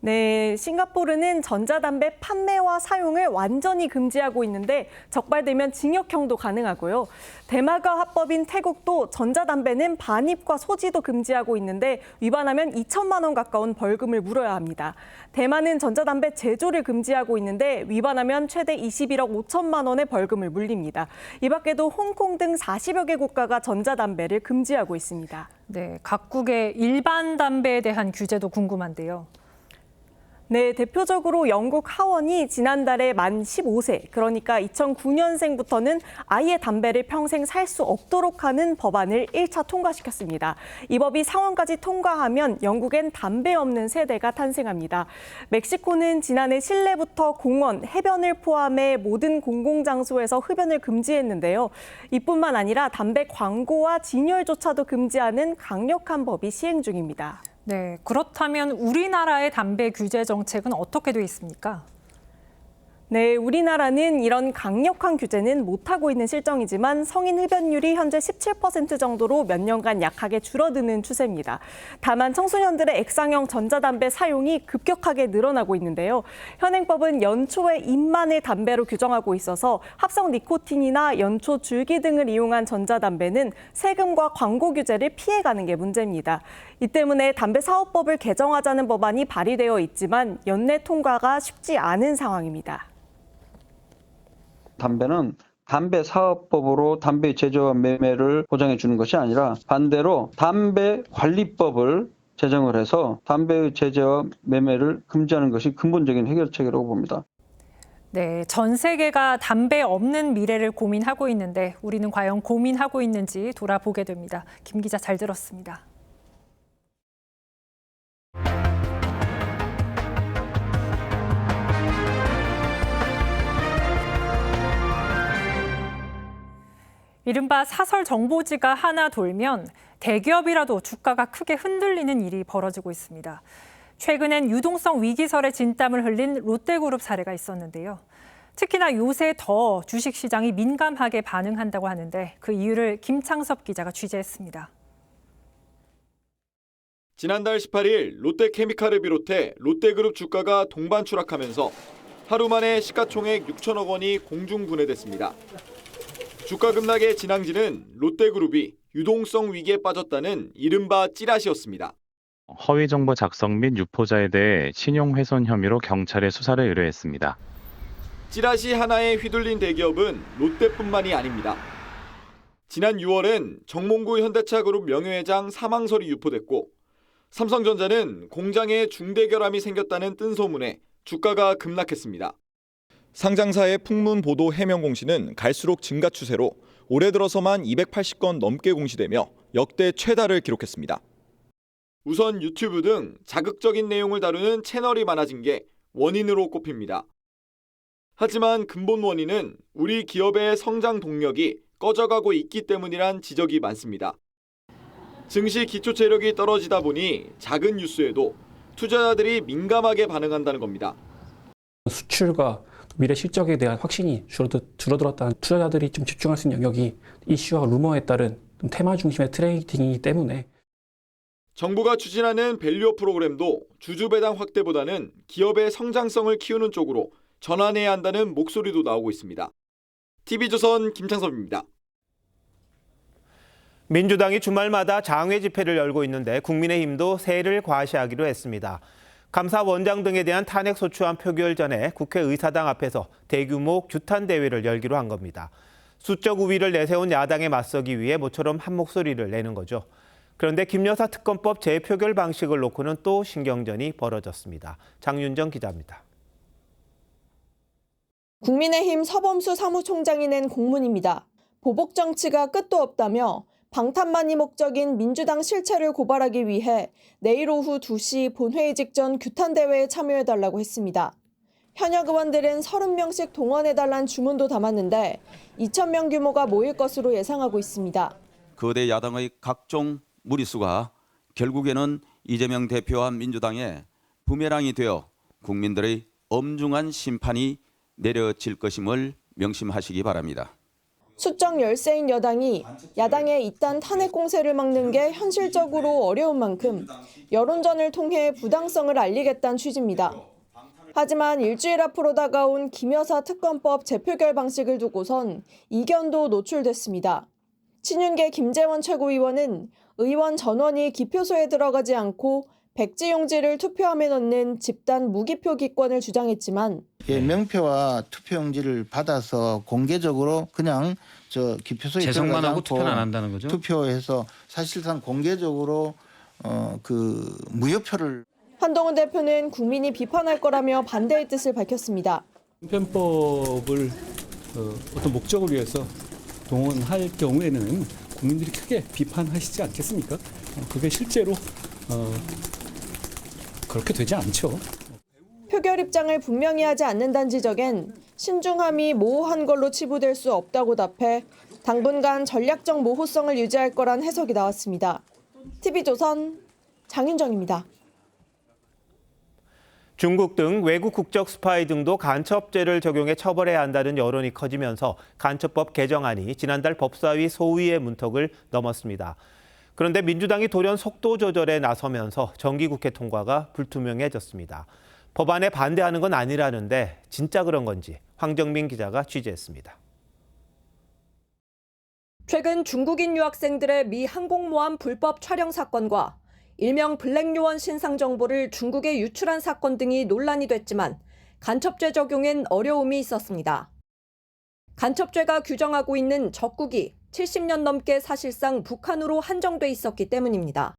네, 싱가포르는 전자담배 판매와 사용을 완전히 금지하고 있는데 적발되면 징역형도 가능하고요. 대마가 합법인 태국도 전자담배는 반입과 소지도 금지하고 있는데 위반하면 2천만 원 가까운 벌금을 물어야 합니다. 대만은 전자담배 제조를 금지하고 있는데 위반하면 최대 21억 5천만 원의 벌금을 물립니다. 이 밖에도 홍콩 등 40여 개 국가가 전자담배를 금지하고 있습니다. 네, 각국의 일반 담배에 대한 규제도 궁금한데요. 네, 대표적으로 영국 하원이 지난달에 만 15세, 그러니까 2009년생부터는 아예 담배를 평생 살 수 없도록 하는 법안을 1차 통과시켰습니다. 이 법이 상원까지 통과하면 영국엔 담배 없는 세대가 탄생합니다. 멕시코는 지난해 실내부터 공원, 해변을 포함해 모든 공공장소에서 흡연을 금지했는데요. 이뿐만 아니라 담배 광고와 진열조차도 금지하는 강력한 법이 시행 중입니다. 네, 그렇다면 우리나라의 담배 규제 정책은 어떻게 돼 있습니까? 네, 우리나라는 이런 강력한 규제는 못하고 있는 실정이지만 성인 흡연율이 현재 17% 정도로 몇 년간 약하게 줄어드는 추세입니다. 다만 청소년들의 액상형 전자담배 사용이 급격하게 늘어나고 있는데요. 현행법은 연초에 입만의 담배로 규정하고 있어서 합성 니코틴이나 연초 줄기 등을 이용한 전자담배는 세금과 광고 규제를 피해가는 게 문제입니다. 이 때문에 담배사업법을 개정하자는 법안이 발의되어 있지만 연내 통과가 쉽지 않은 상황입니다. 담배는 담배사업법으로 담배 제조와 매매를 보장해 주는 것이 아니라 반대로 담배관리법을 제정을 해서 담배 제조와 매매를 금지하는 것이 근본적인 해결책이라고 봅니다. 네, 전 세계가 담배 없는 미래를 고민하고 있는데 우리는 과연 고민하고 있는지 돌아보게 됩니다. 김 기자 잘 들었습니다. 이른바 사설 정보지가 하나 돌면 대기업이라도 주가가 크게 흔들리는 일이 벌어지고 있습니다. 최근엔 유동성 위기설에 진땀을 흘린 롯데그룹 사례가 있었는데요. 특히나 요새 더 주식시장이 민감하게 반응한다고 하는데 그 이유를 김창섭 기자가 취재했습니다. 지난달 18일 롯데케미칼을 비롯해 롯데그룹 주가가 동반 추락하면서 하루 만에 시가총액 6천억 원이 공중분해됐습니다. 주가 급락의 진앙지는 롯데그룹이 유동성 위기에 빠졌다는 이른바 찌라시였습니다. 허위 정보 작성 및 유포자에 대해 신용훼손 혐의로 경찰에 수사를 의뢰했습니다. 찌라시 하나에 휘둘린 대기업은 롯데뿐만이 아닙니다. 지난 6월엔 정몽구 현대차그룹 명예회장 사망설이 유포됐고 삼성전자는 공장에 중대결함이 생겼다는 뜬소문에 주가가 급락했습니다. 상장사의 풍문 보도 해명 공시는 갈수록 증가 추세로 올해 들어서만 280건 넘게 공시되며 역대 최다를 기록했습니다. 우선 유튜브 등 자극적인 내용을 다루는 채널이 많아진 게 원인으로 꼽힙니다. 하지만 근본 원인은 우리 기업의 성장 동력이 꺼져가고 있기 때문이란 지적이 많습니다. 증시 기초 체력이 떨어지다 보니 작은 뉴스에도 투자자들이 민감하게 반응한다는 겁니다. 수출과 미래 실적에 대한 확신이 줄어들었다는 투자자들이 좀 집중할 수 있는 영역이 이슈와 루머에 따른 테마 중심의 트레이딩이기 때문에 정부가 추진하는 밸류업 프로그램도 주주 배당 확대보다는 기업의 성장성을 키우는 쪽으로 전환해야 한다는 목소리도 나오고 있습니다. TV조선 김창섭입니다. 민주당이 주말마다 장외 집회를 열고 있는데 국민의힘도 세를 과시하기로 했습니다. 감사원장 등에 대한 탄핵 소추안 표결 전에 국회의사당 앞에서 대규모 규탄 대회를 열기로 한 겁니다. 수적 우위를 내세운 야당에 맞서기 위해 모처럼 한 목소리를 내는 거죠. 그런데 김 여사 특검법 재표결 방식을 놓고는 또 신경전이 벌어졌습니다. 장윤정 기자입니다. 국민의힘 서범수 사무총장이 낸 공문입니다. 보복 정치가 끝도 없다며 방탄만이 목적인 민주당 실체를 고발하기 위해 내일 오후 2시 본회의 직전 규탄대회에 참여해달라고 했습니다. 현역 의원들은 30명씩 동원해달란 주문도 담았는데 2,000명 규모가 모일 것으로 예상하고 있습니다. 거대 야당의 각종 무리수가 결국에는 이재명 대표와 민주당의 부메랑이 되어 국민들의 엄중한 심판이 내려질 것임을 명심하시기 바랍니다. 수적 열세인 여당이 야당의 이딴 탄핵 공세를 막는 게 현실적으로 어려운 만큼 여론전을 통해 부당성을 알리겠다는 취지입니다. 하지만 일주일 앞으로 다가온 김 여사 특검법 재표결 방식을 두고선 이견도 노출됐습니다. 친윤계 김재원 최고위원은 의원 전원이 기표소에 들어가지 않고 백지용지를 투표함에 넣는 집단 무기표 기권을 주장했지만 명표와 투표용지를 받아서 공개적으로 그냥 기표소에 재성만 들어가지 하고 않고 투표는 안 한다는 거죠? 투표해서 사실상 공개적으로 무효표를 한동훈 대표는 국민이 비판할 거라며 반대의 뜻을 밝혔습니다. 편법을 어떤 목적을 위해서 동원할 경우에는 국민들이 크게 비판하시지 않겠습니까? 그게 실제로 그렇게 되지 않죠. 표결 입장을 분명히 하지 않는다는 지적엔 신중함이 모호한 걸로 치부될 수 없다고 답해 당분간 전략적 모호성을 유지할 거란 해석이 나왔습니다. TV조선 장윤정입니다. 중국 등 외국 국적 스파이 등도 간첩죄를 적용해 처벌해야 한다는 여론이 커지면서 간첩법 개정안이 지난달 법사위 소위의 문턱을 넘었습니다. 그런데 민주당이 돌연 속도 조절에 나서면서 정기국회 통과가 불투명해졌습니다. 법안에 반대하는 건 아니라는데 진짜 그런 건지 황정민 기자가 취재했습니다. 최근 중국인 유학생들의 미 항공모함 불법 촬영 사건과 일명 블랙요원 신상 정보를 중국에 유출한 사건 등이 논란이 됐지만 간첩죄 적용엔 어려움이 있었습니다. 간첩죄가 규정하고 있는 적국이 70년 넘게 사실상 북한으로 한정돼 있었기 때문입니다.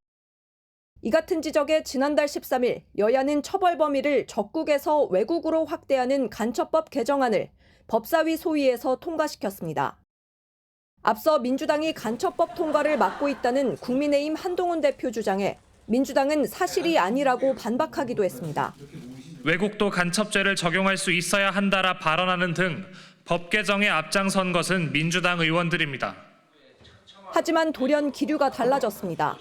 이 같은 지적에 지난달 13일 여야는 처벌 범위를 적국에서 외국으로 확대하는 간첩법 개정안을 법사위 소위에서 통과시켰습니다. 앞서 민주당이 간첩법 통과를 막고 있다는 국민의힘 한동훈 대표 주장에 민주당은 사실이 아니라고 반박하기도 했습니다. 외국도 간첩죄를 적용할 수 있어야 한다라 발언하는 등 법 개정에 앞장선 것은 민주당 의원들입니다. 하지만 돌연 기류가 달라졌습니다.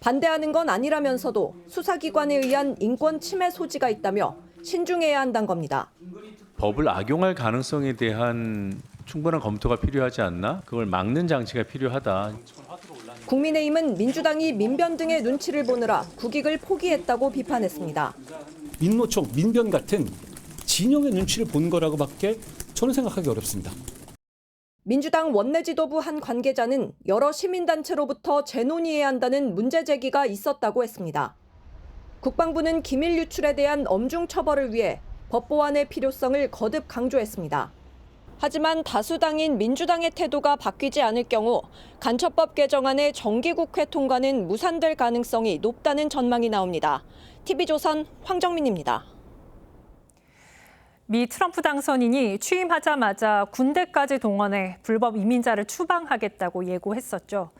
반대하는 건 아니라면서도 수사기관에 의한 인권 침해 소지가 있다며 신중해야 한다는 겁니다. 법을 악용할 가능성에 대한 충분한 검토가 필요하지 않나? 그걸 막는 장치가 필요하다. 국민의힘은 민주당이 민변 등의 눈치를 보느라 국익을 포기했다고 비판했습니다. 민노총, 민변 같은 진영의 눈치를 본 거라고밖에 저는 생각하기 어렵습니다. 민주당 원내지도부 한 관계자는 여러 시민단체로부터 재논의해야 한다는 문제 제기가 있었다고 했습니다. 국방부는 기밀 유출에 대한 엄중 처벌을 위해 법보완의 필요성을 거듭 강조했습니다. 하지만 다수당인 민주당의 태도가 바뀌지 않을 경우 간첩법 개정안의 정기국회 통과는 무산될 가능성이 높다는 전망이 나옵니다. TV조선 황정민입니다. 미 트럼프 당선인이 취임하자마자 군대까지 동원해 불법 이민자를 추방하겠다고 예고했었죠.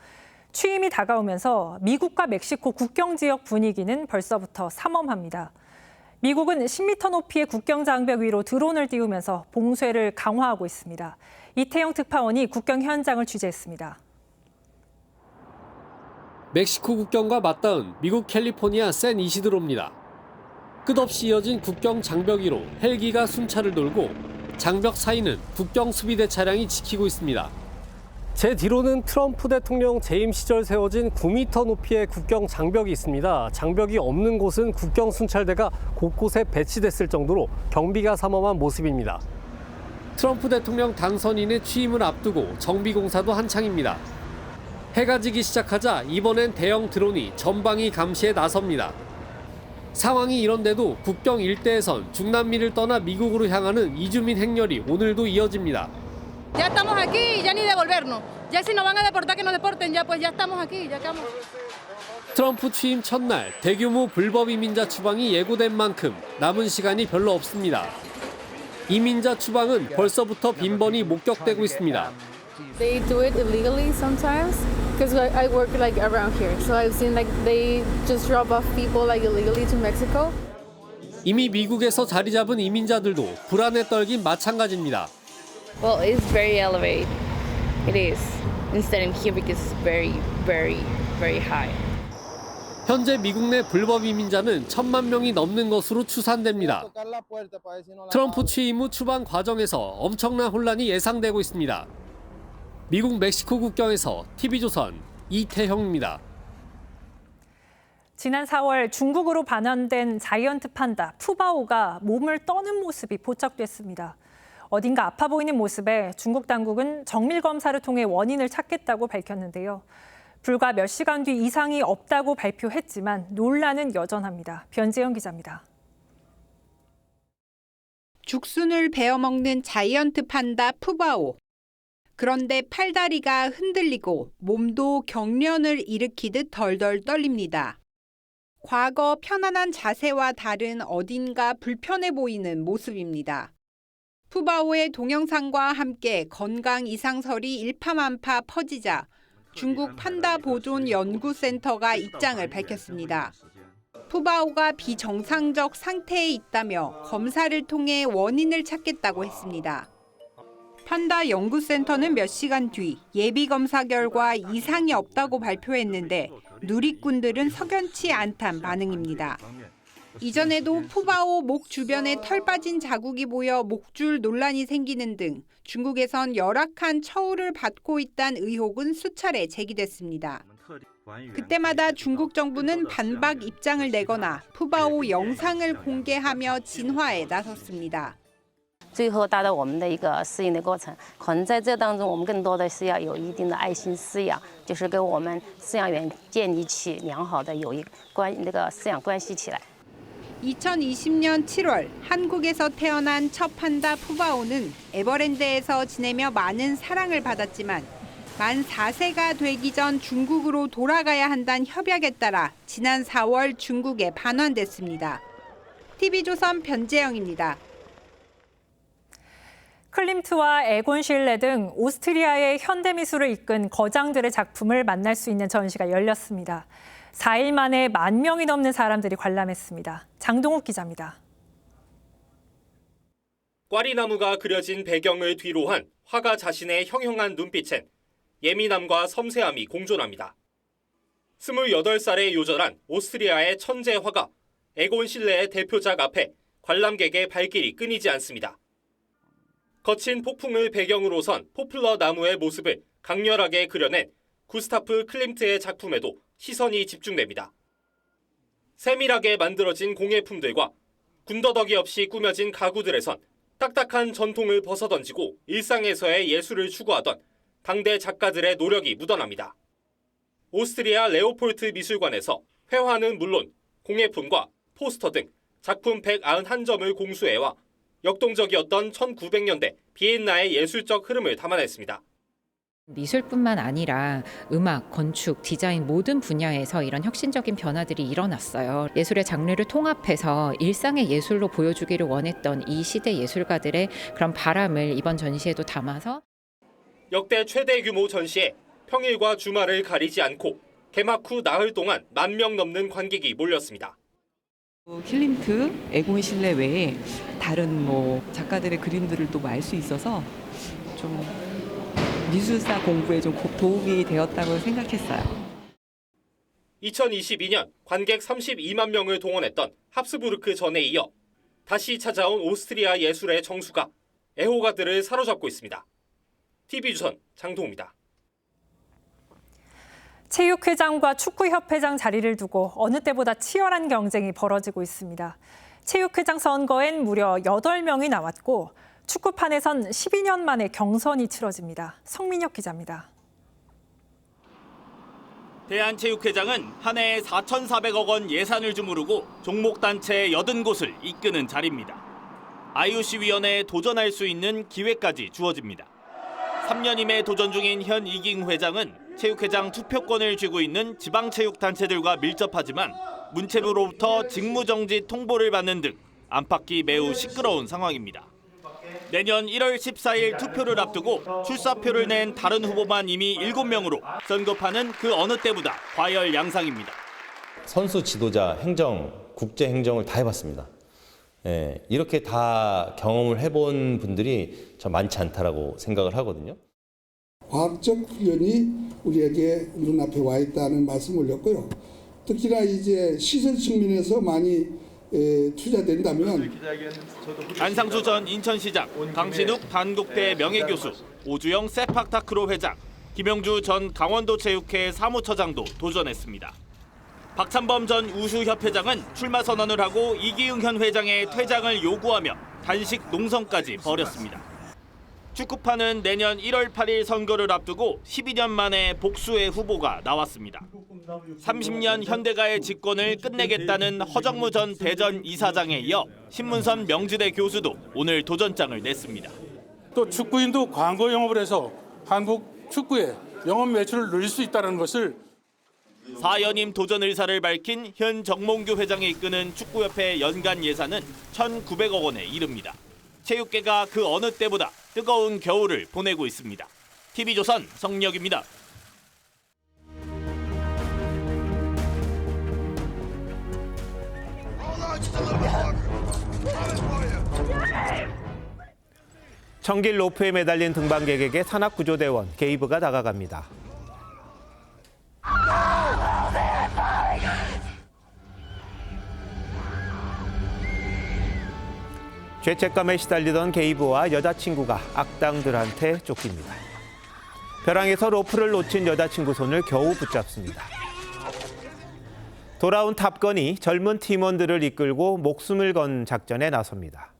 취임이 다가오면서 미국과 멕시코 국경 지역 분위기는 벌써부터 삼엄합니다. 미국은 10m 높이의 국경 장벽 위로 드론을 띄우면서 봉쇄를 강화하고 있습니다. 이태영 특파원이 국경 현장을 취재했습니다. 멕시코 국경과 맞닿은 미국 캘리포니아 샌 이시드로입니다. 끝없이 이어진 국경 장벽 위로 헬기가 순찰을 돌고 장벽 사이는 국경 수비대 차량이 지키고 있습니다. 제 뒤로는 트럼프 대통령 재임 시절 세워진 9m 높이의 국경 장벽이 있습니다. 장벽이 없는 곳은 국경 순찰대가 곳곳에 배치됐을 정도로 경비가 삼엄한 모습입니다. 트럼프 대통령 당선인의 취임을 앞두고 정비 공사도 한창입니다. 해가 지기 시작하자 이번엔 대형 드론이 전방위 감시에 나섭니다. 상황이 이런데도 국경 일대에선 중남미를 떠나 미국으로 향하는 이주민 행렬이 오늘도 이어집니다. Ya estamos aquí, ya ni devolvernos. Ya si nos van a deportar que nos deporten, ya pues ya estamos aquí, ya estamos. 트럼프 취임 첫날 대규모 불법 이민자 추방이 예고된 만큼 남은 시간이 별로 없습니다. 이민자 추방은 벌써부터 빈번히 목격되고 있습니다. They do it illegally sometimes because I work like around here. So I've seen like they just drop off people like illegally to Mexico. 이미 미국에서 자리 잡은 이민자들도 불안에 떨긴 마찬가지입니다. Well, it's very elevated. It is. Instead in here because it's very, very, very high. 현재 미국 내 불법 이민자는 1,000만 명이 넘는 것으로 추산됩니다. 트럼프 취임 후 추방 과정에서 엄청난 혼란이 예상되고 있습니다. 미국 멕시코 국경에서 TV조선 이태형입니다. 지난 4월 중국으로 반환된 자이언트 판다 푸바오가 몸을 떠는 모습이 포착됐습니다. 어딘가 아파 보이는 모습에 중국 당국은 정밀 검사를 통해 원인을 찾겠다고 밝혔는데요. 불과 몇 시간 뒤 이상이 없다고 발표했지만 논란은 여전합니다. 변재영 기자입니다. 죽순을 베어먹는 자이언트 판다 푸바오. 그런데 팔다리가 흔들리고 몸도 경련을 일으키듯 덜덜 떨립니다. 과거 편안한 자세와 다른 어딘가 불편해 보이는 모습입니다. 푸바오의 동영상과 함께 건강 이상설이 일파만파 퍼지자 중국 판다 보존 연구센터가 입장을 밝혔습니다. 푸바오가 비정상적 상태에 있다며 검사를 통해 원인을 찾겠다고 했습니다. 판다 연구센터는 몇 시간 뒤 예비 검사 결과 이상이 없다고 발표했는데 누리꾼들은 석연치 않단 반응입니다. 이전에도 푸바오 목 주변에 털 빠진 자국이 보여 목줄 논란이 생기는 등 중국에선 열악한 처우를 받고 있다는 의혹은 수차례 제기됐습니다. 그때마다 중국 정부는 반박 입장을 내거나 푸바오 영상을 공개하며 진화에 나섰습니다. 最后达到我们的一个适应的过程，可能在这当中，我们更多的是要有一定的爱心饲养，就是跟我们饲养员建立起良好的友谊饲养关系起来。 2020년 7월 한국에서 태어난 첫 판다 푸바오는 에버랜드에서 지내며 많은 사랑을 받았지만 만 4세가 되기 전 중국으로 돌아가야 한다는 협약에 따라 지난 4월 중국에 반환됐습니다. TV조선 변재영입니다. 클림트와 에곤 실레 등 오스트리아의 현대미술을 이끈 거장들의 작품을 만날 수 있는 전시가 열렸습니다. 4일 만에 10,000명이 넘는 사람들이 관람했습니다. 장동욱 기자입니다. 꽈리나무가 그려진 배경을 뒤로 한 화가 자신의 형형한 눈빛엔 예민함과 섬세함이 공존합니다. 28살에 요절한 오스트리아의 천재 화가 에곤 실레의 대표작 앞에 관람객의 발길이 끊이지 않습니다. 거친 폭풍을 배경으로 선 포플러 나무의 모습을 강렬하게 그려낸 구스타프 클림트의 작품에도 시선이 집중됩니다. 세밀하게 만들어진 공예품들과 군더더기 없이 꾸며진 가구들에선 딱딱한 전통을 벗어던지고 일상에서의 예술을 추구하던 당대 작가들의 노력이 묻어납니다. 오스트리아 레오폴트 미술관에서 회화는 물론 공예품과 포스터 등 작품 191점을 공수해와 역동적이었던 1900년대 비엔나의 예술적 흐름을 담아냈습니다. 미술뿐만 아니라 음악, 건축, 디자인 모든 분야에서 이런 혁신적인 변화들이 일어났어요. 예술의 장르를 통합해서 일상의 예술로 보여주기를 원했던 이 시대 예술가들의 그런 바람을 이번 전시에도 담아서 역대 최대 규모 전시에 평일과 주말을 가리지 않고 개막 후 나흘 동안 10,000명 넘는 관객이 몰렸습니다. 클림트, 에곤 실레 외에 다른 작가들의 그림들을 또 알 수 있어서 좀 미술사 공부에 좀 도움이 되었다고 생각했어요. 2022년 관객 32만 명을 동원했던 합스부르크 전에 이어 다시 찾아온 오스트리아 예술의 정수가 애호가들을 사로잡고 있습니다. TV조선 장동우입니다. 체육회장과 축구협회장 자리를 두고 어느 때보다 치열한 경쟁이 벌어지고 있습니다. 체육회장 선거엔 무려 8명이 나왔고 축구판에선 12년 만에 경선이 치러집니다. 성민혁 기자입니다. 대한체육회장은 한 해에 4,400억 원 예산을 주무르고 종목단체 80곳을 이끄는 자리입니다. IOC-위원회에 도전할 수 있는 기회까지 주어집니다. 3년임에 도전 중인 현 이기흥 회장은 체육회장 투표권을 쥐고 있는 지방체육단체들과 밀접하지만 문체부로부터 직무정지 통보를 받는 등 안팎이 매우 시끄러운 상황입니다. 내년 1월 14일 투표를 앞두고 출사표를 낸 다른 후보만 이미 7명으로 선거판은 그 어느 때보다 과열 양상입니다. 선수, 지도자, 행정, 국제 행정을 다 해봤습니다. 이렇게 다 경험을 해본 분들이 참 많지 않다라고 생각을 하거든요. 과학적 훈련이 우리에게 눈앞에 와 있다는 말씀을 올렸고요. 특히나 이제 시설 측면에서 많이 투자된다면 안상수 전 인천시장, 강신욱 단국대 명예교수, 오주영 세팍타크로 회장, 김영주 전 강원도체육회 사무처장도 도전했습니다. 박찬범 전 우수협회장은 출마 선언을 하고 이기흥 현 회장의 퇴장을 요구하며 단식 농성까지 벌였습니다. 축구판은 내년 1월 8일 선거를 앞두고 12년 만에 복수의 후보가 나왔습니다. 30년 현대가의 집권을 끝내겠다는 허정무 전 대전 이사장에 이어 신문선 명지대 교수도 오늘 도전장을 냈습니다. 또 축구인도 광고 영업을 해서 한국 축구의 영업 매출을 늘릴 수 있다는 것을 4연임 도전 의사를 밝힌 현 정몽규 회장이 이끄는 축구협회 연간 예산은 1,900억 원에 이릅니다. 체육계가 그 어느 때보다 뜨거운 겨울을 보내고 있습니다. TV조선 성력입니다. 청길 로프에 매달린 등반객에게 산악구조대원 게이브가 다가갑니다. 죄책감에 시달리던 게이브와 여자친구가 악당들한테 쫓깁니다. 벼랑에서 로프를 놓친 여자친구 손을 겨우 붙잡습니다. 돌아온 탑건이 젊은 팀원들을 이끌고 목숨을 건 작전에 나섭니다.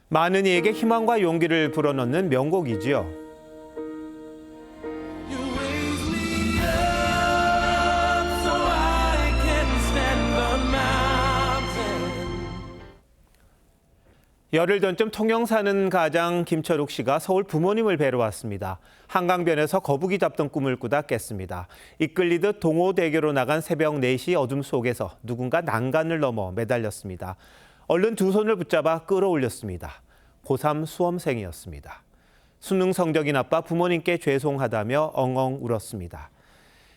많은 이에게 희망과 용기를 불어넣는 명곡이지요. 열흘 전쯤 통영 사는 가장 김철욱 씨가 서울 부모님을 뵈러 왔습니다. 한강변에서 거북이 잡던 꿈을 꾸다 깼습니다. 이끌리듯 동호대교로 나간 새벽 4시 어둠 속에서 누군가 난간을 넘어 매달렸습니다. 얼른 두 손을 붙잡아 끌어올렸습니다. 고3 수험생이었습니다. 수능 성적이 나빠 부모님께 죄송하다며 엉엉 울었습니다.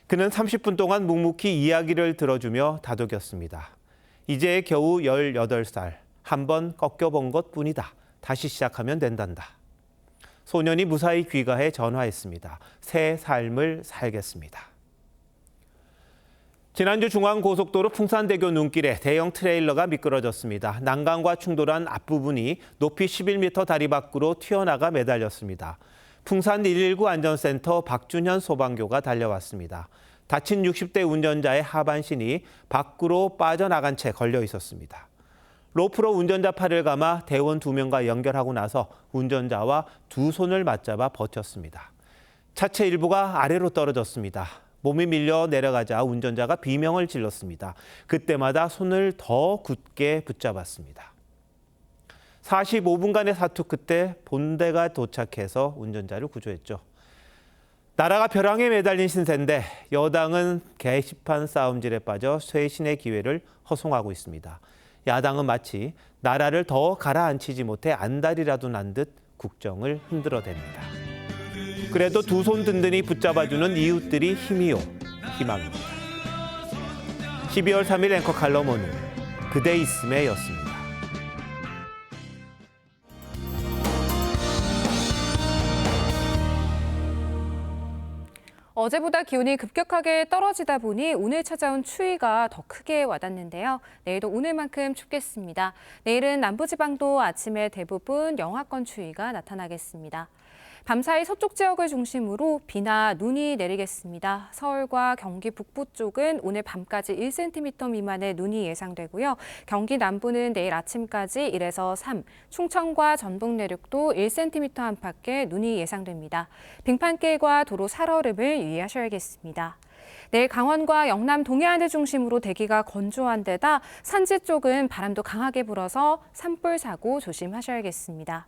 그는 30분 동안 묵묵히 이야기를 들어주며 다독였습니다. 이제 겨우 18살. 한번 꺾여본 것뿐이다. 다시 시작하면 된단다. 소년이 무사히 귀가해 전화했습니다. 새 삶을 살겠습니다. 지난주 중앙고속도로 풍산대교 눈길에 대형 트레일러가 미끄러졌습니다. 난간과 충돌한 앞부분이 높이 11m 다리 밖으로 튀어나가 매달렸습니다. 풍산 119 안전센터 박준현 소방교가 달려왔습니다. 다친 60대 운전자의 하반신이 밖으로 빠져나간 채 걸려 있었습니다. 로프로 운전자 팔을 감아 대원 2명과 연결하고 나서 운전자와 두 손을 맞잡아 버텼습니다. 차체 일부가 아래로 떨어졌습니다. 몸이 밀려 내려가자 운전자가 비명을 질렀습니다. 그때마다 손을 더 굳게 붙잡았습니다. 45분간의 사투 끝에 본대가 도착해서 운전자를 구조했죠. 나라가 벼랑에 매달린 신세인데 여당은 게시판 싸움질에 빠져 쇄신의 기회를 허송하고 있습니다. 야당은 마치 나라를 더 가라앉히지 못해 안달이라도 난 듯 국정을 흔들어댑니다. 그래도 두 손 든든히 붙잡아주는 이웃들이 힘이요, 희망입니다. 12월 3일 앵커 칼럼 오늘 그대 있음에였습니다. 어제보다 기온이 급격하게 떨어지다 보니 오늘 찾아온 추위가 더 크게 와닿는데요. 내일도 오늘만큼 춥겠습니다. 내일은 남부지방도 아침에 대부분 영하권 추위가 나타나겠습니다. 밤사이 서쪽 지역을 중심으로 비나 눈이 내리겠습니다. 서울과 경기 북부 쪽은 오늘 밤까지 1cm 미만의 눈이 예상되고요. 경기 남부는 내일 아침까지 1에서 3, 충청과 전북 내륙도 1cm 안팎의 눈이 예상됩니다. 빙판길과 도로 살얼음을 유의하셔야겠습니다. 내일 강원과 영남 동해안을 중심으로 대기가 건조한 데다 산지 쪽은 바람도 강하게 불어서 산불 사고 조심하셔야겠습니다.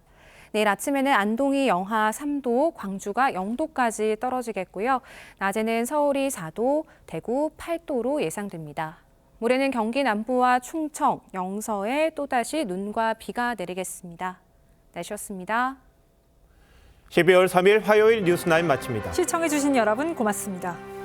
내일 아침에는 안동이 영하 3도, 광주가 0도까지 떨어지겠고요. 낮에는 서울이 4도, 대구 8도로 예상됩니다. 모레는 경기 남부와 충청, 영서에 또다시 눈과 비가 내리겠습니다. 날씨였습니다. 12월 3일 화요일 뉴스9 마칩니다. 시청해주신 여러분 고맙습니다.